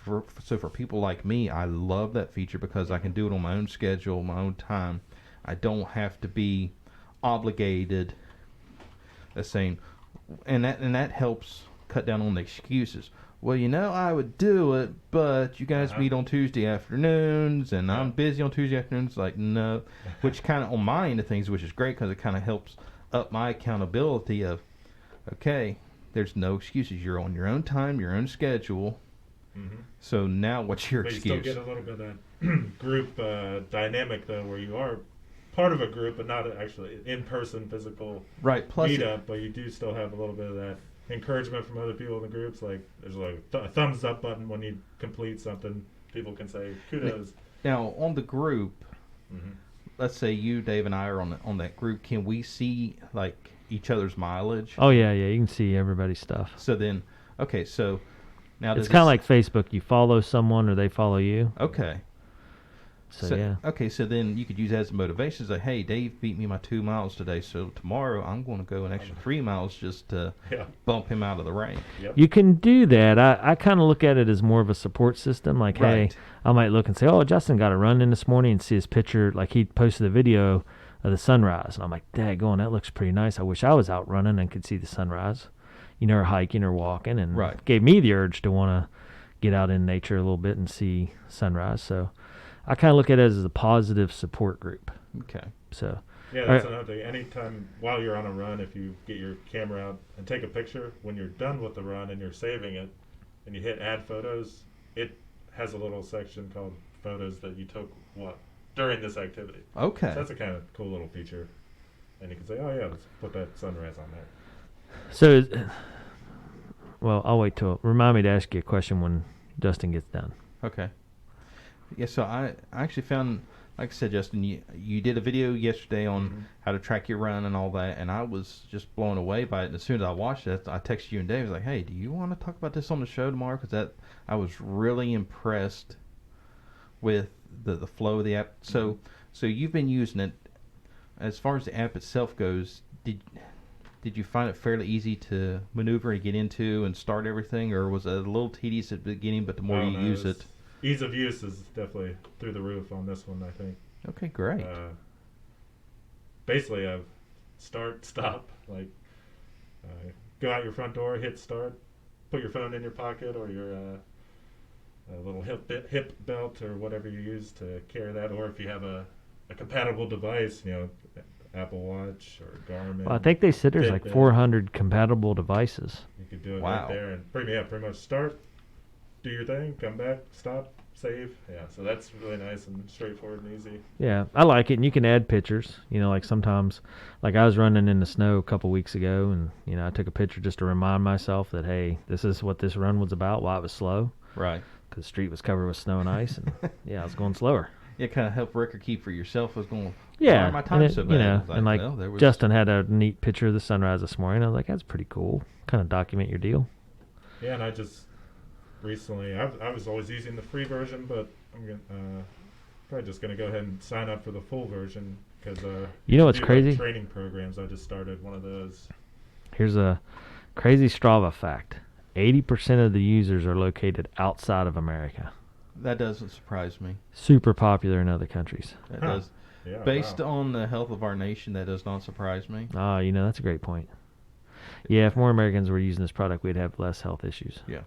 so for people like me, I love that feature because I can do it on my own schedule, my own time. I don't have to be obligated, saying, and that helps cut down on the excuses. Well, I would do it, but you guys meet on Tuesday afternoons, and I'm busy on Tuesday afternoons. Like, no, which kind of on my end of things, which is great because it kind of helps up my accountability of, okay, there's no excuses. You're on your own time, your own schedule. So now what's your excuse? You still get a little bit of that group dynamic, though, where you are part of a group, but not actually in-person physical meetup, but you do still have a little bit of that encouragement from other people in the groups. Like there's like a thumbs up button when you complete something. People can say kudos. Now, on the group, let's say you, Dave, and I are on that group. Can we see, like, each other's mileage? Oh, yeah, you can see everybody's stuff. So then, okay, so now it's kind of like Facebook. You follow someone or they follow you. Okay. So yeah. Okay, so then you could use that as motivation. Like, hey, Dave beat me my 2 miles today, so tomorrow I'm going to go an extra 3 miles just to bump him out of the rank. You can do that. I kind of look at it as more of a support system. Like, hey, I might look and say, oh, Justin got a run in this morning, and see his picture. Like, he posted a video of the sunrise, and I'm like, daggone, that looks pretty nice. I wish I was out running and could see the sunrise, or hiking or walking, and it gave me the urge to want to get out in nature a little bit and see sunrise. So I kind of look at it as a positive support group. Okay. So yeah, that's another thing. Anytime while you're on a run, if you get your camera out and take a picture, when you're done with the run and you're saving it, and you hit add photos, it has a little section called photos that you took during this activity. Okay. So that's a kind of cool little feature. And you can say, oh yeah, let's put that sunrise on there. So, well, I'll wait till remind me to ask you a question when Justin gets done. Okay. Yeah, so I actually found, like I said, Justin, you did a video yesterday on how to track your run and all that, and I was just blown away by it. And as soon as I watched it, I texted you and Dave. I was like, hey, do you want to talk about this on the show tomorrow? Because I was really impressed with the flow of the app. So you've been using it. As far as the app itself goes, did you find it fairly easy to maneuver and get into and start everything, or was it a little tedious at the beginning, but the more you use it? Ease of use is definitely through the roof on this one, I think. Okay, great. Basically, start, stop, like go out your front door, hit start, put your phone in your pocket or your little hip belt or whatever you use to carry that, or if you have a compatible device, Apple Watch or Garmin. Well, I think they said there's like 400 compatible devices. You could do it right there and pretty much start, do your thing, come back, stop, save. Yeah, so that's really nice and straightforward and easy. Yeah, I like it, and you can add pictures. Like sometimes, like I was running in the snow a couple weeks ago, and I took a picture just to remind myself that, hey, this is what this run was about, why it was slow. Right. Because the street was covered with snow and ice, and I was going slower. It kind of helped record keep for yourself. I was going, yeah, why are my time so bad? Justin had a neat picture of the sunrise this morning. I was like, that's pretty cool. Kind of document your deal. Yeah, and I just recently, I was always using the free version, but I'm probably just gonna go ahead and sign up for the full version because what's crazy? Training programs. I just started one of those. Here's a crazy Strava fact: 80% of the users are located outside of America. That doesn't surprise me. Super popular in other countries. That does. Yeah, Based on the health of our nation, that does not surprise me. Ah, that's a great point. Yeah, if more Americans were using this product, we'd have less health issues. Yeah.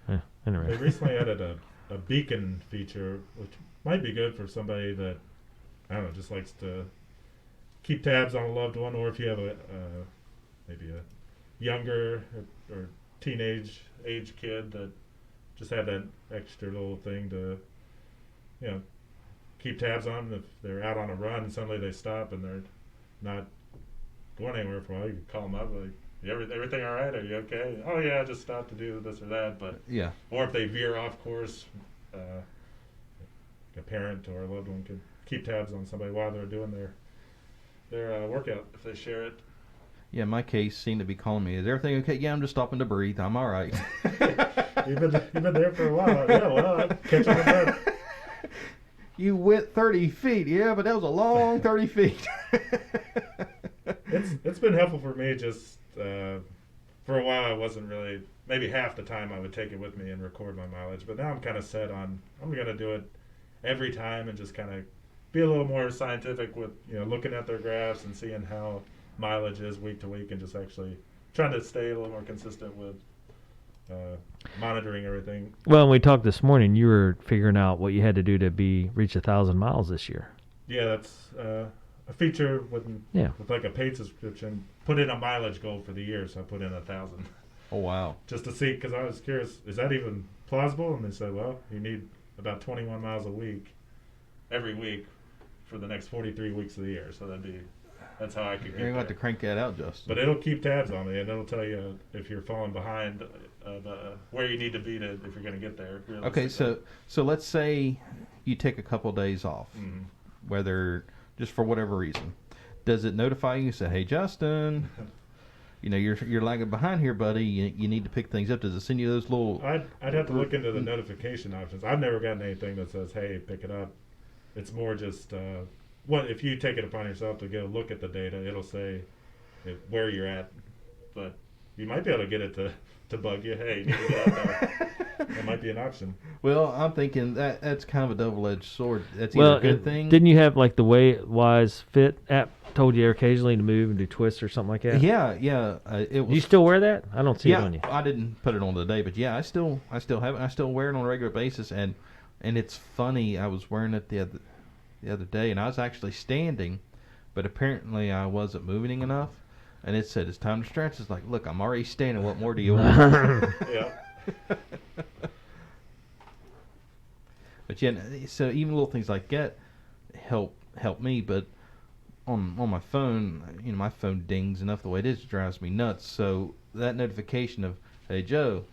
Yeah, anyway. They recently added a beacon feature, which might be good for somebody that, I don't know, just likes to keep tabs on a loved one, or if you have maybe a younger or teenage age kid that just have that extra little thing to, keep tabs on them. If they're out on a run and suddenly they stop and they're not going anywhere for a while, you can call them up like, everything all right? Are you okay? Oh yeah, I just stopped to do this or that. But yeah. Or if they veer off course, a parent or a loved one could keep tabs on somebody while they're doing their workout if they share it. Yeah, my case seemed to be calling me. Is everything okay? Yeah, I'm just stopping to breathe. I'm all right. You've been there for a while. Yeah, well, I'm catching my breath. You went 30 feet. Yeah, but that was a long 30 feet. It's been helpful for me. Just for a while, I wasn't really. Maybe half the time I would take it with me and record my mileage. But now I'm kind of set on. I'm going to do it every time and just kind of be a little more scientific with looking at their graphs and seeing how mileage is week to week, and just actually trying to stay a little more consistent with monitoring everything. Well, when we talked this morning, you were figuring out what you had to do to reach 1,000 miles this year. Yeah, that's a feature with like a paid subscription. Put in a mileage goal for the year, so I put in 1,000. Oh wow! Just to see, because I was curious, is that even plausible? And they said, well, you need about 21 miles a week, every week, for the next 43 weeks of the year. So that's how I could get there. You're going to have to crank that out, Justin. But it'll keep tabs on me, and it'll tell you if you're falling behind, where you need to be if you're going to get there. Okay, so let's say you take a couple days off, whether just for whatever reason. Does it notify you? Say, hey, Justin, you're lagging behind here, buddy. You need to pick things up. Does it send you those little? I'd have to look into the notification options. I've never gotten anything that says, hey, pick it up. It's more just if you take it upon yourself to go look at the data, it'll say where you're at. But you might be able to get it to bug you. Hey, you need to get out there. That might be an option. Well, I'm thinking that's kind of a double-edged sword. That's either a good thing. Didn't you have like the Wise Fit app told you occasionally to move and do twists or something like that? Yeah. It was. Do you still wear that? I don't see it on you. I didn't put it on today, but yeah, I still have it. I still wear it on a regular basis, and it's funny. I was wearing it the other day, and I was actually standing, but apparently I wasn't moving enough, and it said it's time to stretch. It's like, look, I'm already standing. What more do you want? Yeah. But yeah, so even little things like that, help me, but on my phone, my phone dings enough the way it is, it drives me nuts. So that notification of, hey Joe,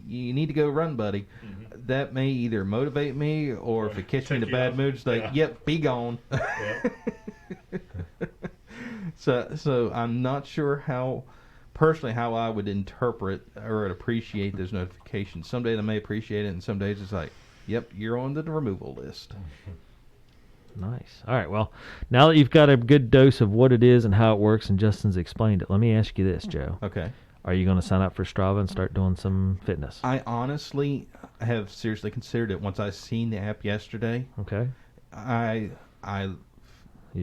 you need to go run, buddy. Mm-hmm. That may either motivate me, or if it catches me in a bad mood, it's like, yep, be gone. Yeah. So I'm not sure how I would interpret or appreciate those notifications. Some days I may appreciate it, and some days it's like, yep, you're on the removal list. Nice. All right. Well, now that you've got a good dose of what it is and how it works, and Justin's explained it, let me ask you this, Joe. Okay. Are you going to sign up for Strava and start doing some fitness? I honestly have seriously considered it. Once I seen the app yesterday, Okay. I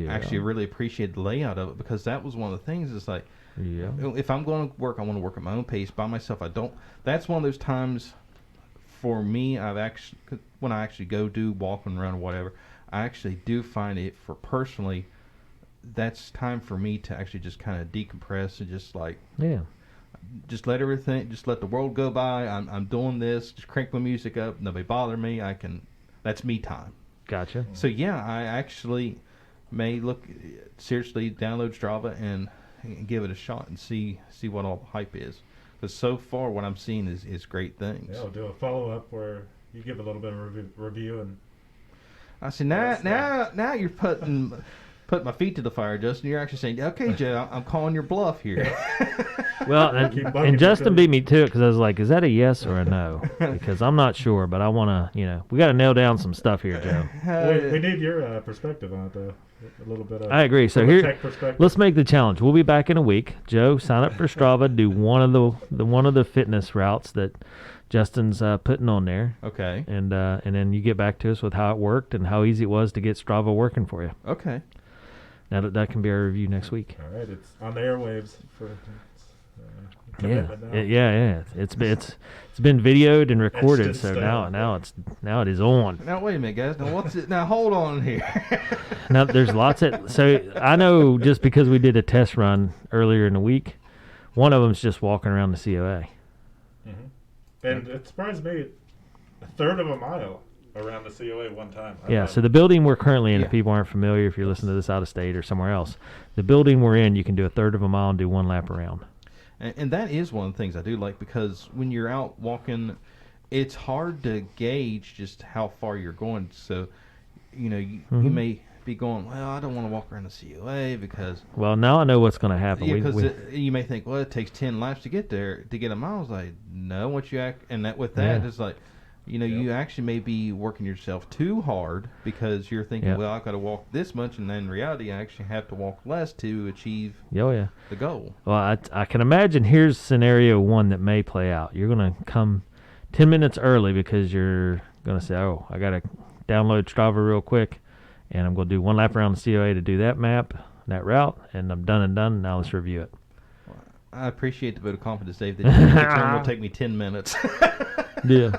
actually really appreciate the layout of it, because that was one of the things. It's like, if I'm going to work, I want to work at my own pace by myself. I don't. That's one of those times for me. When I actually go do walk and run or whatever, I actually do find it for personally. That's time for me to actually just kind of decompress and just like just let the world go by. I'm doing this. Just crank my music up. Nobody bother me. That's me time. Gotcha. So yeah, I actually may seriously download Strava and give it a shot and see what all the hype is. Because so far, what I'm seeing is great things. Yeah, I'll do a follow-up where you give a little bit of review, and I see now you're putting my feet to the fire, Justin. You're actually saying, okay, Joe, I'm calling your bluff here. Well, and Justin beat me to it, because I was like, is that a yes or a no? Because I'm not sure, but I want to, we got to nail down some stuff here, Joe. We need your perspective on it, though. A little bit of, I agree. So here, let's make the challenge. We'll be back in a week. Joe, sign up for Strava. Do one of the fitness routes that Justin's putting on there. Okay. And then you get back to us with how it worked and how easy it was to get Strava working for you. Okay. Now that can be our review next week. All right, it's on the airwaves for. Yeah. It's been videoed and recorded, so now it is on. Now wait a minute, guys. Now what's it? Now hold on here. Now there's lots of. So I know, just because we did a test run earlier in the week, one of them's just walking around the COA. Mm-hmm. And it surprised me, a third of a mile around the COA one time. So the building we're currently in, if people aren't familiar, if you're listening to this out of state or somewhere else, the building we're in, you can do a third of a mile and do one lap around. And that is one of the things I do like, because when you're out walking, it's hard to gauge just how far you're going. So, you may be going, well, I don't want to walk around the COA because... Well, now I know what's going to happen. Yeah, because you may think, well, it takes 10 laps to get there, to get a mile. It's like, no, once you act... And that with that, it's like, you actually may be working yourself too hard, because you're thinking, well, I've got to walk this much, and then in reality, I actually have to walk less to achieve the goal. Well, I can imagine here's scenario one that may play out. You're going to come 10 minutes early because you're going to say, oh, I got to download Strava real quick, and I'm going to do one lap around the COA to do that route, and I'm done and done. Now let's review it. I appreciate the vote of confidence, Dave. That will take me 10 minutes. Yeah.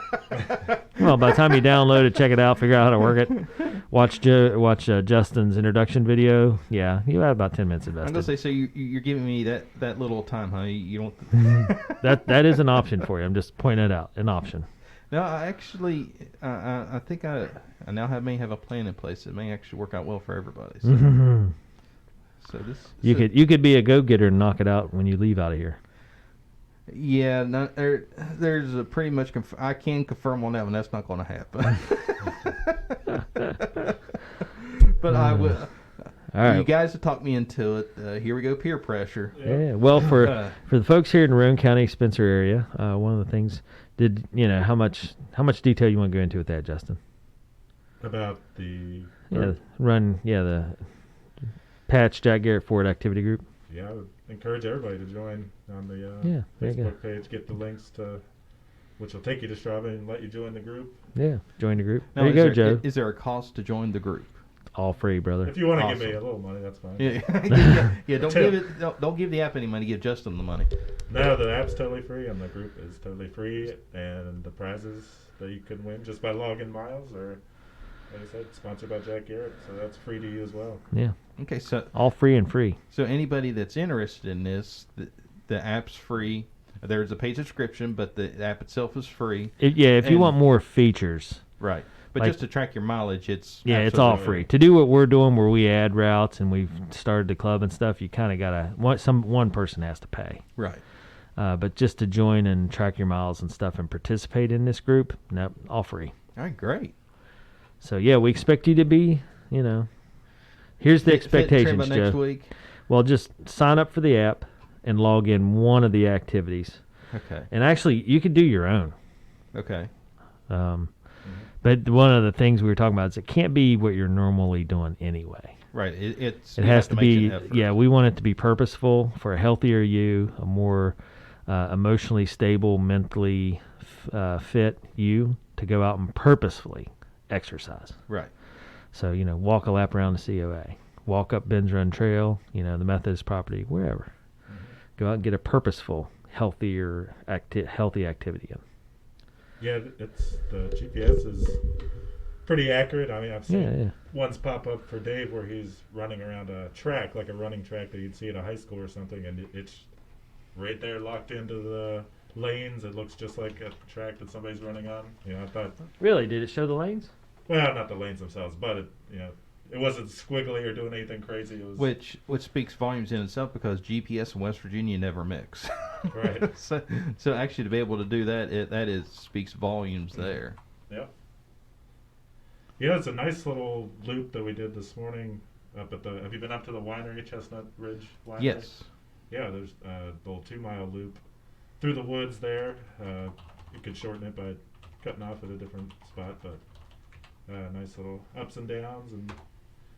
Well, by the time you download it, check it out, figure out how to work it, watch Justin's introduction video. Yeah, you have about 10 minutes invested. I'm gonna say, so you're giving me that little time, huh? You don't. That is an option for you. I'm just pointing it out, an option. No, I actually, I think I now may have a plan in place that may actually work out well for everybody. So, you could be a go-getter and knock it out when you leave out of here. Yeah, there's a pretty much. I can confirm on that one. That's not going to happen. But I will. All right. You guys have talked me into it. Here we go, peer pressure. Yeah. Well, for the folks here in Roane County, Spencer area, one of the things. How much detail you want to go into with that, Justin? About the the Patch Jack Garrett Ford activity group. Yeah, I would encourage everybody to join on the Facebook page. Get the links to, which will take you to Strava and let you join the group. Yeah, join the group. Now, there you go, Joe. Is there a cost to join the group? All free, brother. If you want to give me a little money, that's fine. Yeah. Don't give the app any money. Give Justin the money. No, the app's totally free, and the group is totally free, and the prizes that you can win just by logging miles are, like I said, sponsored by Jack Garrett, so that's free to you as well. Yeah. Okay, so all free and free. So anybody that's interested in this, the app's free. There's a paid subscription, but the app itself is free. If you want more features, right? But just to track your mileage, it's it's all free. To do what we're doing, where we add routes and we've started the club and stuff, you kind of gotta one person has to pay. Right. But just to join and track your miles and stuff and participate in this group, nope, all free. All right, great. So yeah, we expect you to be, here's the expectations, Joe. Next week. Well, just sign up for the app and log in one of the activities. Okay. And actually, you could do your own. Okay. But one of the things we were talking about is it can't be what you're normally doing anyway. Right. It has to be, we want it to be purposeful for a healthier you, a more emotionally stable, mentally fit you to go out and purposefully exercise. Right. So, walk a lap around the COA, walk up Ben's Run Trail, the Methodist property, wherever. Mm-hmm. Go out and get a purposeful, healthy activity in. Yeah, the GPS is pretty accurate. I mean, I've seen ones pop up for Dave where he's running around a track, like a running track that you'd see at a high school or something, and it's right there locked into the lanes. It looks just like a track that somebody's running on. I thought. Really? Did it show the lanes? Well, not the lanes themselves, but it wasn't squiggly or doing anything crazy. It was which speaks volumes in itself because GPS and West Virginia never mix. Right. so actually to be able to do that speaks volumes there. Yep. Yeah, it's a nice little loop that we did this morning up at the. Have you been up to the winery, Chestnut Ridge Winery? Yes. Yeah, there's the little 2-mile loop through the woods there. You could shorten it by cutting off at a different spot, but nice little ups and downs, and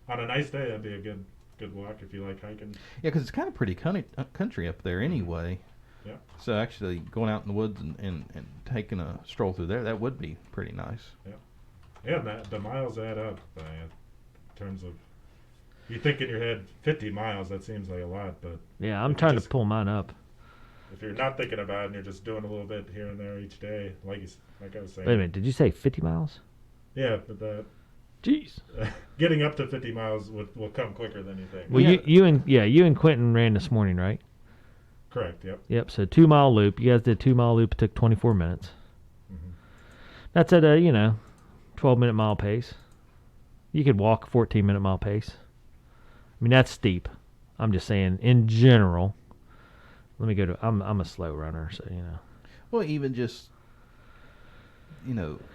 on a nice day that'd be a good walk if you like hiking. Yeah, because it's kind of pretty country up there anyway. Yeah. So actually going out in the woods and taking a stroll through there, that would be pretty nice. Yeah. Yeah, and the miles add up in terms of, you think in your head 50 miles, that seems like a lot, but... Yeah, I'm trying to pull mine up. If you're not thinking about it and you're just doing a little bit here and there each day, like I was saying... Wait a minute, did you say 50 miles? Yeah, but Jeez. Getting up to 50 miles will come quicker than you think. Well, you and Quentin ran this morning, right? Correct, yep. Yep, so 2-mile loop. You guys did 2-mile loop. It took 24 minutes. Mm-hmm. That's at a, 12-minute mile pace. You could walk 14-minute mile pace. I mean, that's steep. I'm just saying, in general. Let me go to, I'm a slow runner, so, Well, even just,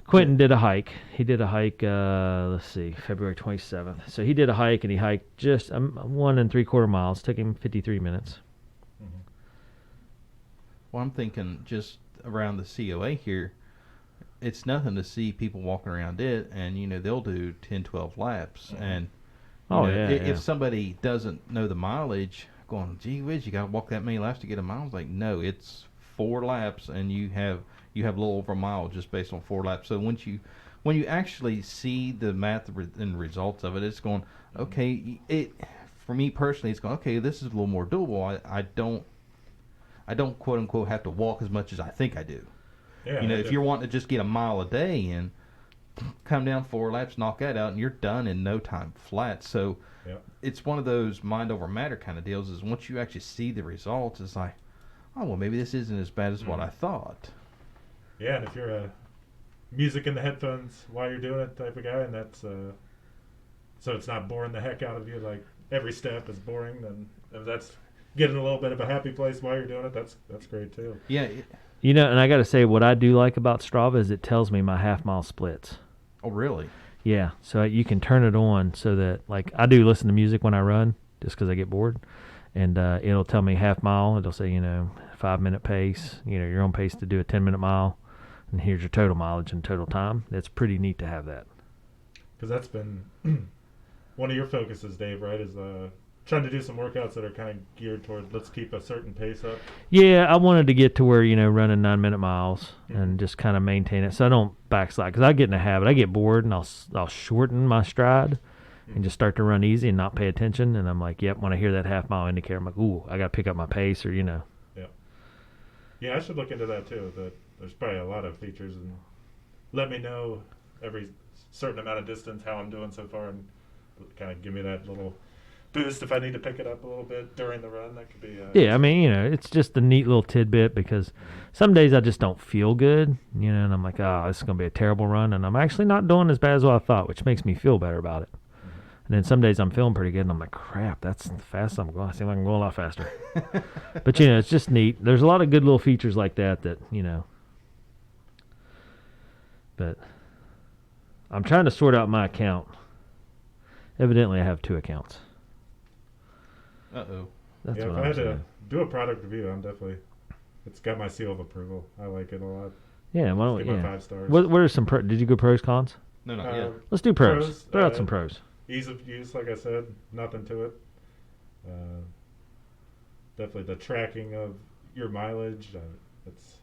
Quentin did a hike. He did a hike, let's see, February 27th. So he did a hike, and he hiked just 1 3/4 miles. Took him 53 minutes. Mm-hmm. Well, I'm thinking just around the COA here, it's nothing to see people walking around it, and, they'll do 10, 12 laps. Mm-hmm. And if somebody doesn't know the mileage, going, gee whiz, you got to walk that many laps to get a mile. It's like, no, it's 4 laps, and you have a little over a mile just based on 4 laps. So when you actually see the math and results of it, it's going, okay, for me personally, it's going, okay, this is a little more doable. I don't quote unquote have to walk as much as I think I do. Yeah, if you're wanting to just get a mile a day in, come down 4 laps, knock that out, and you're done in no time flat. So it's one of those mind over matter kind of deals. Is once you actually see the results, it's like, oh well, maybe this isn't as bad as what I thought. Yeah, and if you're a music in the headphones while you're doing it type of guy, and that's so it's not boring the heck out of you, like every step is boring, then if that's getting a little bit of a happy place while you're doing it, that's great too. Yeah. And I got to say, what I do like about Strava is it tells me my half-mile splits. Oh, really? Yeah, so you can turn it on so that, like, I do listen to music when I run just because I get bored, and it'll tell me half mile. It'll say, 5-minute pace, your own pace to do a 10-minute mile, and here's your total mileage and total time. It's pretty neat to have that. Because that's been one of your focuses, Dave, right, is trying to do some workouts that are kind of geared toward let's keep a certain pace up. Yeah, I wanted to get to where, running 9-minute miles and just kind of maintain it so I don't backslide. Because I get in a habit. I get bored and I'll shorten my stride and just start to run easy and not pay attention. And I'm like, yep, when I hear that half-mile indicator, I'm like, ooh, I got to pick up my pace or, Yeah. Yeah, I should look into that too. There's probably a lot of features. And let me know every certain amount of distance how I'm doing so far and kind of give me that little boost if I need to pick it up a little bit during the run. That could be. Yeah, I mean, it's just a neat little tidbit because some days I just don't feel good, and I'm like, oh, this is going to be a terrible run, and I'm actually not doing as bad as what I thought, which makes me feel better about it. And then some days I'm feeling pretty good, and I'm like, crap, that's the fastest I'm going. I seem like I'm going a lot faster. But, it's just neat. There's a lot of good little features like that, But I'm trying to sort out my account. Evidently, I have 2 accounts. Uh-oh. That's yeah, what if I I'm had saying. to do a product review, it's got my seal of approval. I like it a lot. Yeah, why don't we? Give my Yeah. 5 stars. What are some did you go pros, cons? No, not yet. Let's do pros. Throw out some pros. Ease of use, like I said, nothing to it. Definitely the tracking of your mileage. It's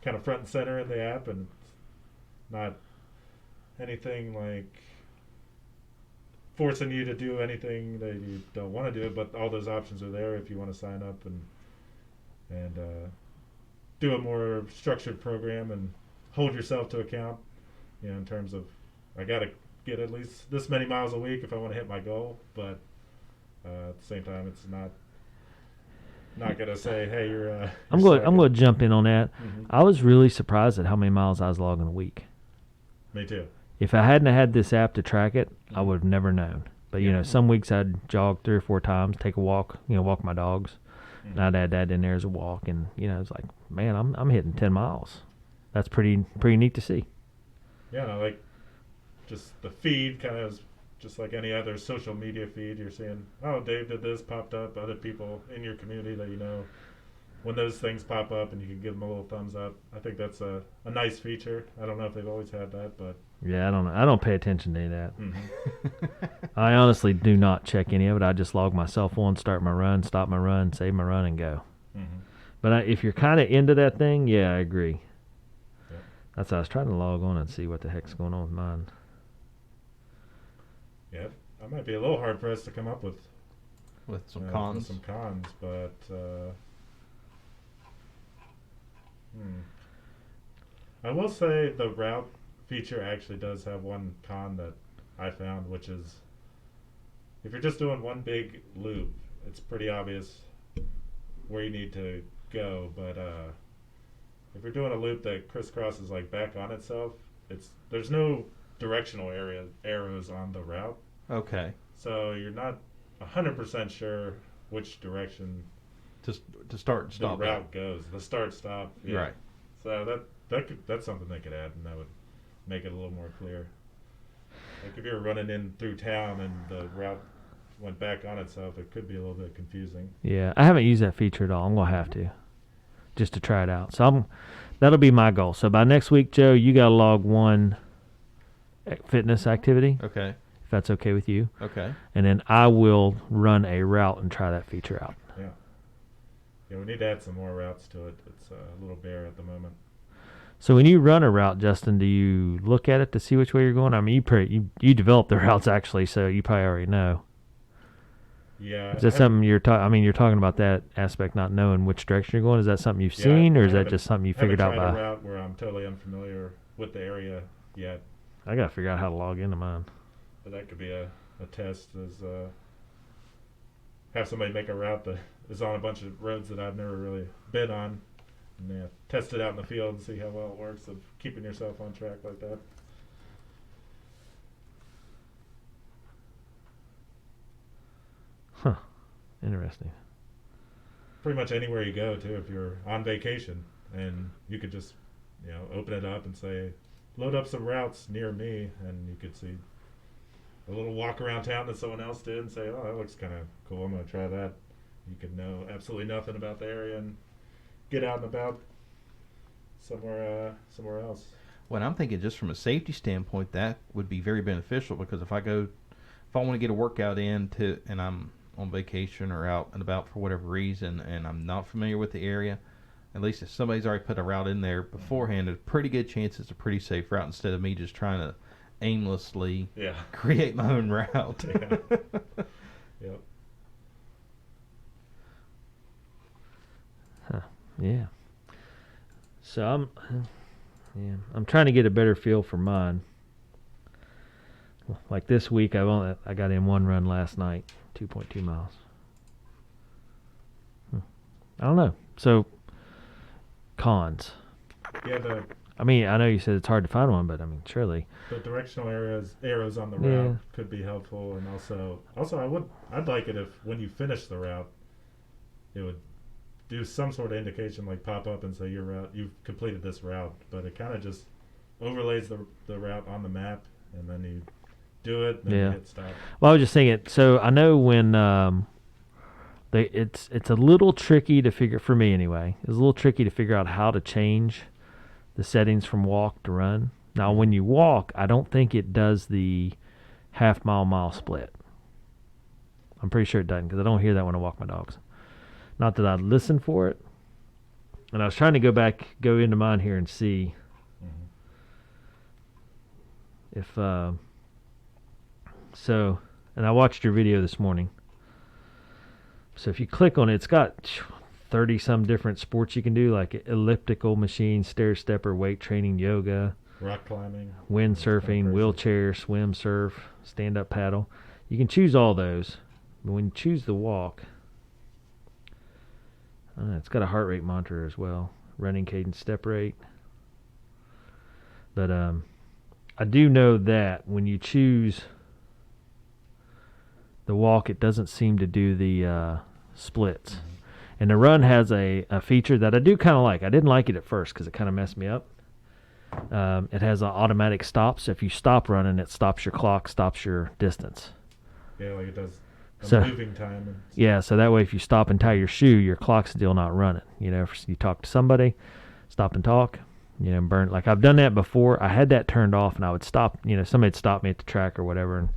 kind of front and center in the app, and it's not anything like forcing you to do anything that you don't want to do. But all those options are there if you want to sign up and do a more structured program and hold yourself to account. In terms of I got to get at least this many miles a week if I want to hit my goal, but at the same time, it's not gonna say, "Hey, you're." I'm going to jump in on that. Mm-hmm. I was really surprised at how many miles I was logging a week. Me too. If I hadn't had this app to track it, I would have never known. But some weeks I'd jog 3 or 4 times, take a walk, walk my dogs, and I'd add that in there as a walk, and it's like, man, I'm hitting 10 miles. That's pretty neat to see. Yeah, and I like just the feed, kind of just like any other social media feed. You're seeing, oh, Dave did this, popped up, other people in your community that when those things pop up and you can give them a little thumbs up. I think that's a nice feature. I don't know if they've always had that, but yeah, I don't know. I don't pay attention to any of that. Mm-hmm. I honestly do not check any of it. I just log myself on, start my run, stop my run, save my run, and go. Mm-hmm. But if you're kind of into that thing, yeah, I agree. Yeah. That's why I was trying to log on and see what the heck's going on with mine. Yeah, I might be a little hard pressed to come up with some cons. But I will say the route feature actually does have one con that I found, which is if you're just doing one big loop, it's pretty obvious where you need to go. But if you're doing a loop that crisscrosses like back on itself, there's no directional arrows on the route. Okay. So you're not 100% sure which direction to start and stop the route goes. The start stop. Yeah. Right. So that's something they could add, and that would make it a little more clear. Like if you're running in through town and the route went back on itself, it could be a little bit confusing. Yeah, I haven't used that feature at all. I'm gonna have to, just to try it out. So that'll be my goal. So by next week, Joe, you got to log one fitness activity. Okay. If that's okay with you. Okay. And then I will run a route and try that feature out. Yeah. Yeah, we need to add some more routes to it. It's a little bare at the moment. So when you run a route, Justin, do you look at it to see which way you're going? I mean, you develop the routes actually, so you probably already know. Yeah. Is that something you're talking? I mean, you're talking about that aspect, not knowing which direction you're going. Is that something you've seen, or is that just something you figured out by? I haven't tried a route where I'm totally unfamiliar with the area yet. I gotta figure out how to log into mine. But that could be a test. Have somebody make a route that is on a bunch of roads that I've never really been on, and test it out in the field and see how well it works of keeping yourself on track like that. Huh. Interesting. Pretty much anywhere you go, too, if you're on vacation, and you could just, open it up and say, load up some routes near me, and you could see a little walk around town that someone else did and say, oh, that looks kind of cool, I'm going to try that. You could know absolutely nothing about the area and get out and about somewhere else. Well, I'm thinking just from a safety standpoint, that would be very beneficial, because if I want to get a workout in and I'm on vacation or out and about for whatever reason and I'm not familiar with the area, at least if somebody's already put a route in there beforehand, there's a pretty good chance it's a pretty safe route instead of me just trying to aimlessly create my own route. Yeah. Yep. Huh. Yeah. So I'm trying to get a better feel for mine. Like this week, I got in one run last night. 2.2 miles. I don't know. So, cons. Yeah, I mean, I know you said it's hard to find one, but I mean, surely. the directional arrows on the Yeah. route could be helpful, and also I'd like it if when you finish the route, it would do some sort of indication, like pop up and say you've completed this route. But it kind of just overlays the route on the map, and then you do it, then you hit stop. Well, I was just thinking. So I know when it's a little tricky to figure, for me anyway. It's a little tricky to figure out how to change the settings from walk to run. Now, when you walk, I don't think it does the half-mile split. I'm pretty sure it doesn't, because I don't hear that when I walk my dogs. Not that I listen for it. And I was trying to go into mine here and see if so. And I watched your video this morning. So if you click on it, it's got 30 some different sports you can do, like elliptical machine, stair stepper, weight training, yoga, rock climbing, windsurfing, wheelchair, swim, surf, stand up paddle. You can choose all those. But when you choose the walk, it's got a heart rate monitor as well, running cadence, step rate. But I do know that when you choose the walk, it doesn't seem to do the splits. And the run has a feature that I do kind of like. I didn't like it at first because it kind of messed me up. It has an automatic stop, so if you stop running, it stops your clock, stops your distance. Yeah, like it does moving time. So that way if you stop and tie your shoe, your clock's still not running. If you talk to somebody, stop and talk, burn. Like I've done that before. I had that turned off, and I would stop, somebody'd stop me at the track or whatever, and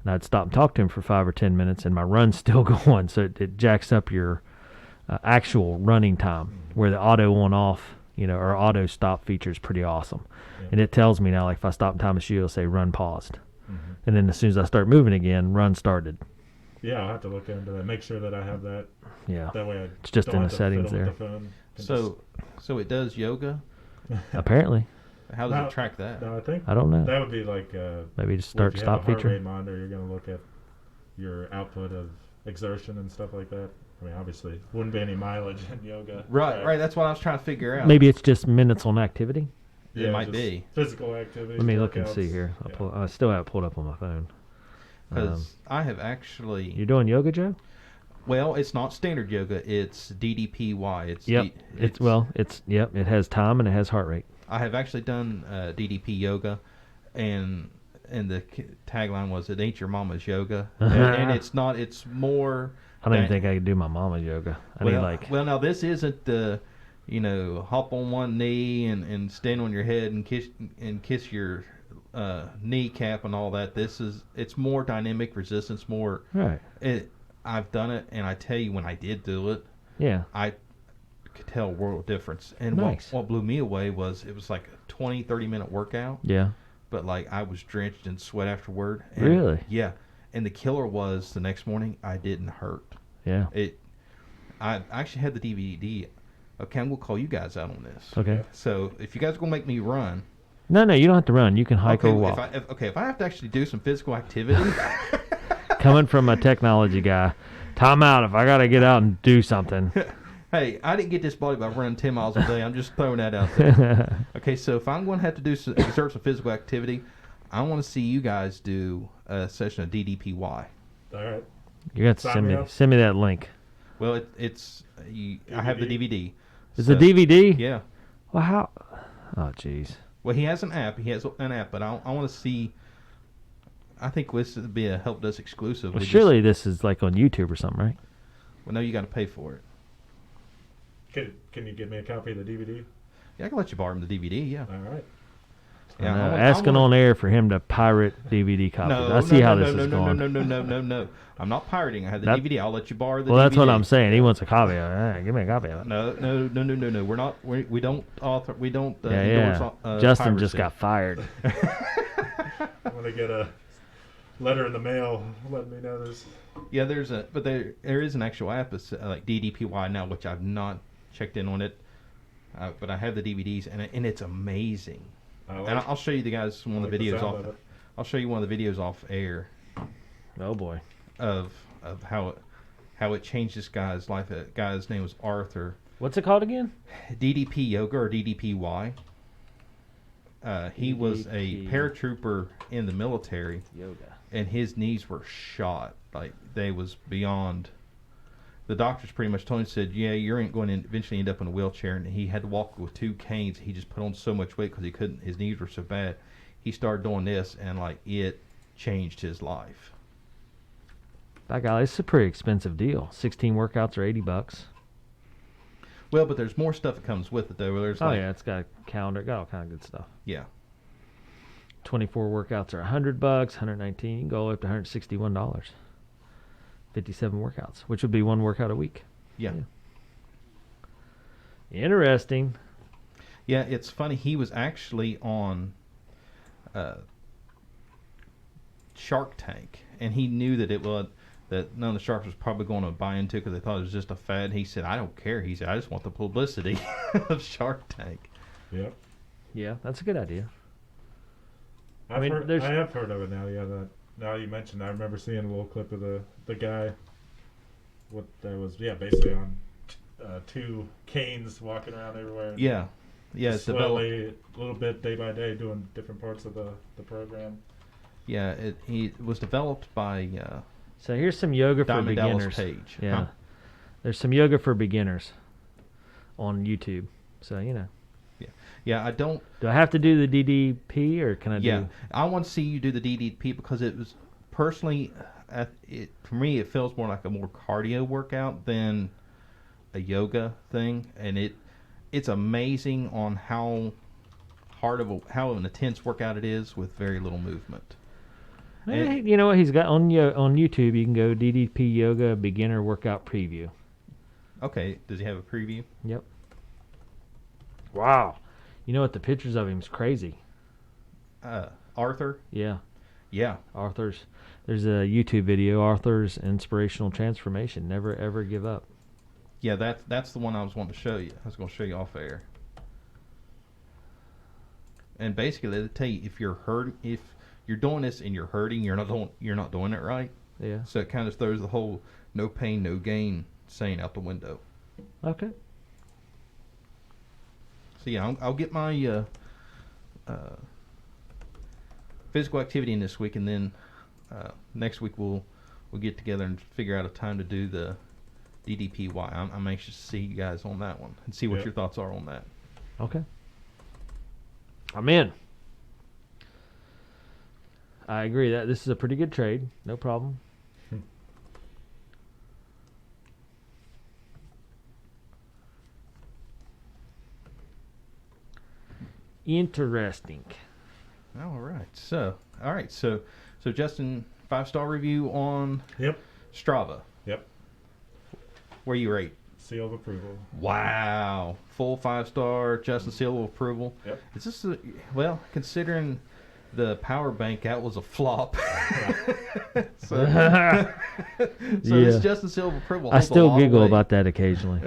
I'd stop and talk to him for 5 or 10 minutes, and my run's still going, so it jacks up your actual running time, where the auto on-off, or auto stop feature is pretty awesome. Yeah. And it tells me now, like if I stop and tie my shoe, it'll say run paused. And then as soon as I start moving again, run started. Yeah, I'll have to look into that. Make sure that I have that. Yeah. That way it's just in the settings there. So it does yoga? Apparently. How does it track that? No, I don't know. That would be like maybe just start stop feature. If you have a heart feature. rate monitor, you're going to look at your output of exertion and stuff like that. I mean, obviously, wouldn't be any mileage in yoga. Right. That's what I was trying to figure out. Maybe it's just minutes on activity. Yeah, it might be physical activity. Let me look and see here. I still have it pulled up on my phone. Because I have actually. You're doing yoga, Joe? Well, it's not standard yoga. It's DDPY. It has time and it has heart rate. I have actually done DDP yoga, and the tagline was, "It ain't your mama's yoga," and it's not. It's more. I don't even think I could do my mama's yoga. Well, now this isn't the, hop on one knee and stand on your head and kiss your kneecap and all that. It's more dynamic resistance, more. Right. I've done it, and I tell you, when I did do it, I could tell a world difference. And nice. what blew me away was it was like a 20-30 minute workout. Yeah. But like I was drenched in sweat afterward. And really? Yeah. And the killer was the next morning I didn't hurt. Yeah. I actually had the DVD. Okay, I'm gonna call you guys out on this. Okay. So if you guys are gonna make me run. No, you don't have to run. You can hike or walk. If I have to actually do some physical activity. Coming from a technology guy, time out if I gotta get out and do something. Hey, I didn't get this body by running 10 miles a day. I'm just throwing that out there. Okay, so if I'm going to have to exert some physical activity, I want to see you guys do a session of DDPY. All right. You got to send me that link. Well, I have the DVD. It's a DVD? Yeah. Well, how? Oh, jeez. Well, he has an app. But I want to see. I think this would be a Help Desk exclusive. Well, surely this is like on YouTube or something, right? Well, no, you got to pay for it. Can you give me a copy of the DVD? Yeah, I can let you borrow the DVD. Yeah. All right. Yeah, asking on air for him to pirate DVD copies. I see how this is going. No. I'm not pirating. I have the DVD. I'll let you borrow the DVD. Well, that's what I'm saying. He wants a copy of it. Give me a copy of it. No. We're not. We don't author. We don't. Justin piracy. just got fired. I'm gonna get a letter in the mail letting me know this. Yeah, there is an actual app. It's like DDPY now, which I've not checked in on it, but I have the DVDs and it's amazing. And I'll show you the guys one of the videos off. I'll show you one of the videos off air. Oh boy. Of of how it changed this guy's life. A guy's name was Arthur. What's it called again? DDP Yoga or DDPY. He was a DDP. paratrooper in the military, Yoga. and his knees were shot. Like, they was beyond. The doctors pretty much told him, said, yeah, you're going to eventually end up in a wheelchair. And he had to walk with 2 canes. He just put on so much weight because he couldn't. His knees were so bad. He started doing this, and like, it changed his life. By golly, it's a pretty expensive deal. 16 workouts are $80. Well, but there's more stuff that comes with it, though. Where there's It's got a calendar, got all kind of good stuff. Yeah. 24 workouts are $100, 119. You can go up to $161. 57 workouts, which would be 1 workout a week. Yeah. Interesting. Yeah, it's funny. He was actually on Shark Tank, and he knew that that none of the sharks was probably going to buy into because they thought it was just a fad. He said, I don't care. He said, I just want the publicity of Shark Tank. Yep. Yeah, that's a good idea. I have heard of it now. Yeah, now you mentioned, I remember seeing a little clip of the guy. What that was? Yeah, basically on 2 canes walking around everywhere. Yeah, yeah. Slowly, a little bit, day by day, doing different parts of the program. Yeah, it was developed by So here's some yoga for Diamond Dallas beginners. Page. Yeah, Huh? there's some yoga for beginners on YouTube. So Yeah, I don't. Do I have to do the DDP or can I do? Yeah, I want to see you do the DDP because it was personally, for me, it feels more like a more cardio workout than a yoga thing, and it's amazing on how an intense workout it is with very little movement. Hey, you know what he's got on YouTube? You can go DDP Yoga Beginner Workout Preview. Okay, does he have a preview? Yep. Wow. You know what? The pictures of him's crazy. Arthur? Yeah. Yeah. There's a YouTube video, Arthur's Inspirational Transformation. Never, ever give up. Yeah, that's the one I was wanting to show you. I was going to show you off air. And basically, they tell you if you're doing this and you're hurting, you're not doing it right. Yeah. So it kind of throws the whole no pain, no gain saying out the window. Okay. So yeah, I'll get my physical activity in this week, and then next week we'll get together and figure out a time to do the DDPY. I'm anxious to see you guys on that one and see what your thoughts are on that. Okay. I'm in. I agree that this is a pretty good trade. No problem. Interesting. All right. So Justin, 5-star review on Strava. Yep. Where you rate? Seal of approval. Wow. Full 5-star, Justin seal of approval. Yep. Is this considering the power bank, that was a flop. So this Justin seal of approval. I still giggle about that occasionally.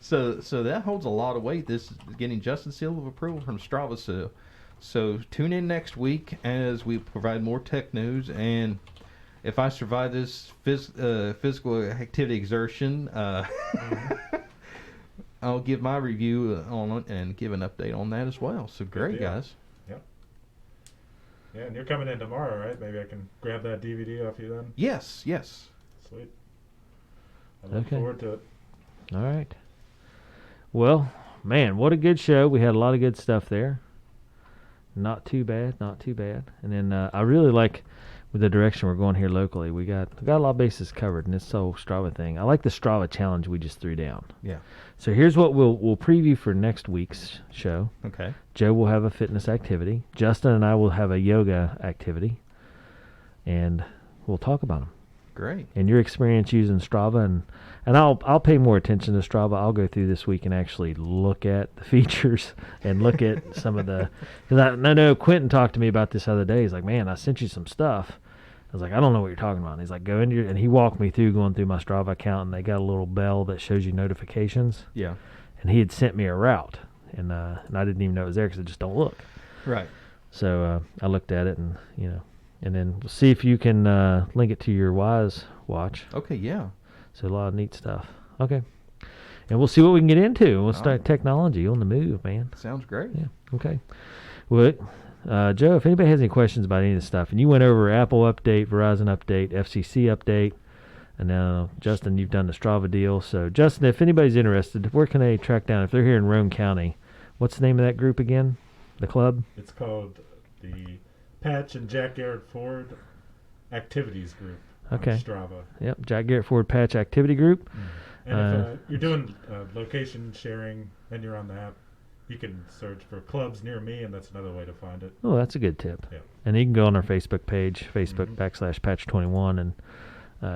So that holds a lot of weight. This is getting Justin seal of approval from Strava. So tune in next week as we provide more tech news, and if I survive this physical activity exertion, I'll give my review on it and give an update on that as well. So great, guys. Yep. Yeah, and you're coming in tomorrow, right? Maybe I can grab that DVD off you then. Yes. Sweet. I look forward to it. All right. Well, man, what a good show. We had a lot of good stuff there. Not too bad. And then I really like with the direction we're going here locally. We got a lot of bases covered in this whole Strava thing. I like the Strava challenge we just threw down. Yeah. So here's what we'll preview for next week's show. Okay. Joe will have a fitness activity. Justin and I will have a yoga activity. And we'll talk about them. Great. And your experience using Strava, and I'll pay more attention to Strava. I'll go through this week and actually look at the features and look at some of the, because I know Quentin talked to me about this other day. He's like, man, I sent you some stuff. I was like, I don't know what you're talking about. And he's like, go into and he walked me through going through my Strava account, and they got a little bell that shows you notifications. Yeah. And he had sent me a route, and I didn't even know it was there because I just don't look. Right. So I looked at it, and And then we'll see if you can link it to your Wise watch. Okay, yeah. So a lot of neat stuff. Okay. And we'll see what we can get into. We'll start right. Technology on the move, man. Sounds great. Yeah. Okay. Well, Joe, if anybody has any questions about any of this stuff, and you went over Apple update, Verizon update, FCC update, and now, Justin, you've done the Strava deal. So, Justin, if anybody's interested, where can they track down? If they're here in Roane County, what's the name of that group again? The club? It's called the Patch and Jack Garrett Ford Activities Group on Okay. Strava. Yep, Jack Garrett Ford Patch Activity Group. And if you're doing location sharing and you're on the app, you can search for clubs near me, and that's another way to find it. Oh, that's a good tip. Yeah. And you can go on our Facebook page, Facebook.com/Patch21, and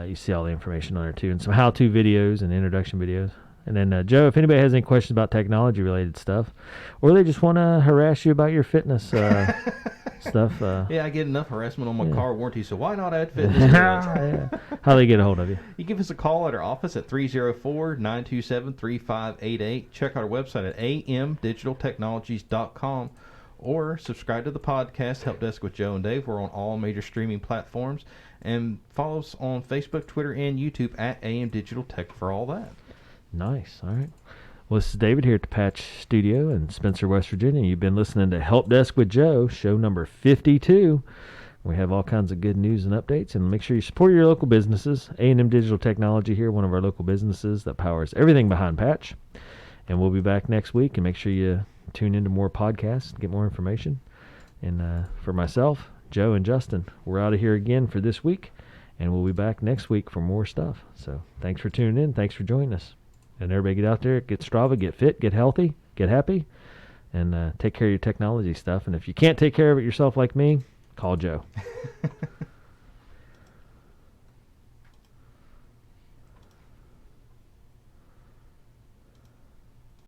you see all the information on there too, and some how-to videos and introduction videos. And then, Joe, if anybody has any questions about technology-related stuff, or they just want to harass you about your fitness stuff. Yeah, I get enough harassment on my Yeah. car warranty, so why not add fitness to it? Yeah. How they get a hold of you? You give us a call at our office at 304-927-3588. Check out our website at amdigitaltechnologies.com, or subscribe to the podcast, Help Desk with Joe and Dave. We're on all major streaming platforms. And follow us on Facebook, Twitter, and YouTube at AM Digital Tech for all that. Nice. All right. Well, this is David here at the Patch Studio in Spencer, West Virginia. You've been listening to Help Desk with Joe, show number 52. We have all kinds of good news and updates, and make sure you support your local businesses. A&M Digital Technology here, one of our local businesses that powers everything behind Patch. And we'll be back next week, and make sure you tune into more podcasts and get more information. And for myself, Joe, and Justin, we're out of here again for this week, and we'll be back next week for more stuff. So thanks for tuning in. Thanks for joining us. And everybody get out there, get Strava, get fit, get healthy, get happy, and take care of your technology stuff. And if you can't take care of it yourself like me, call Joe.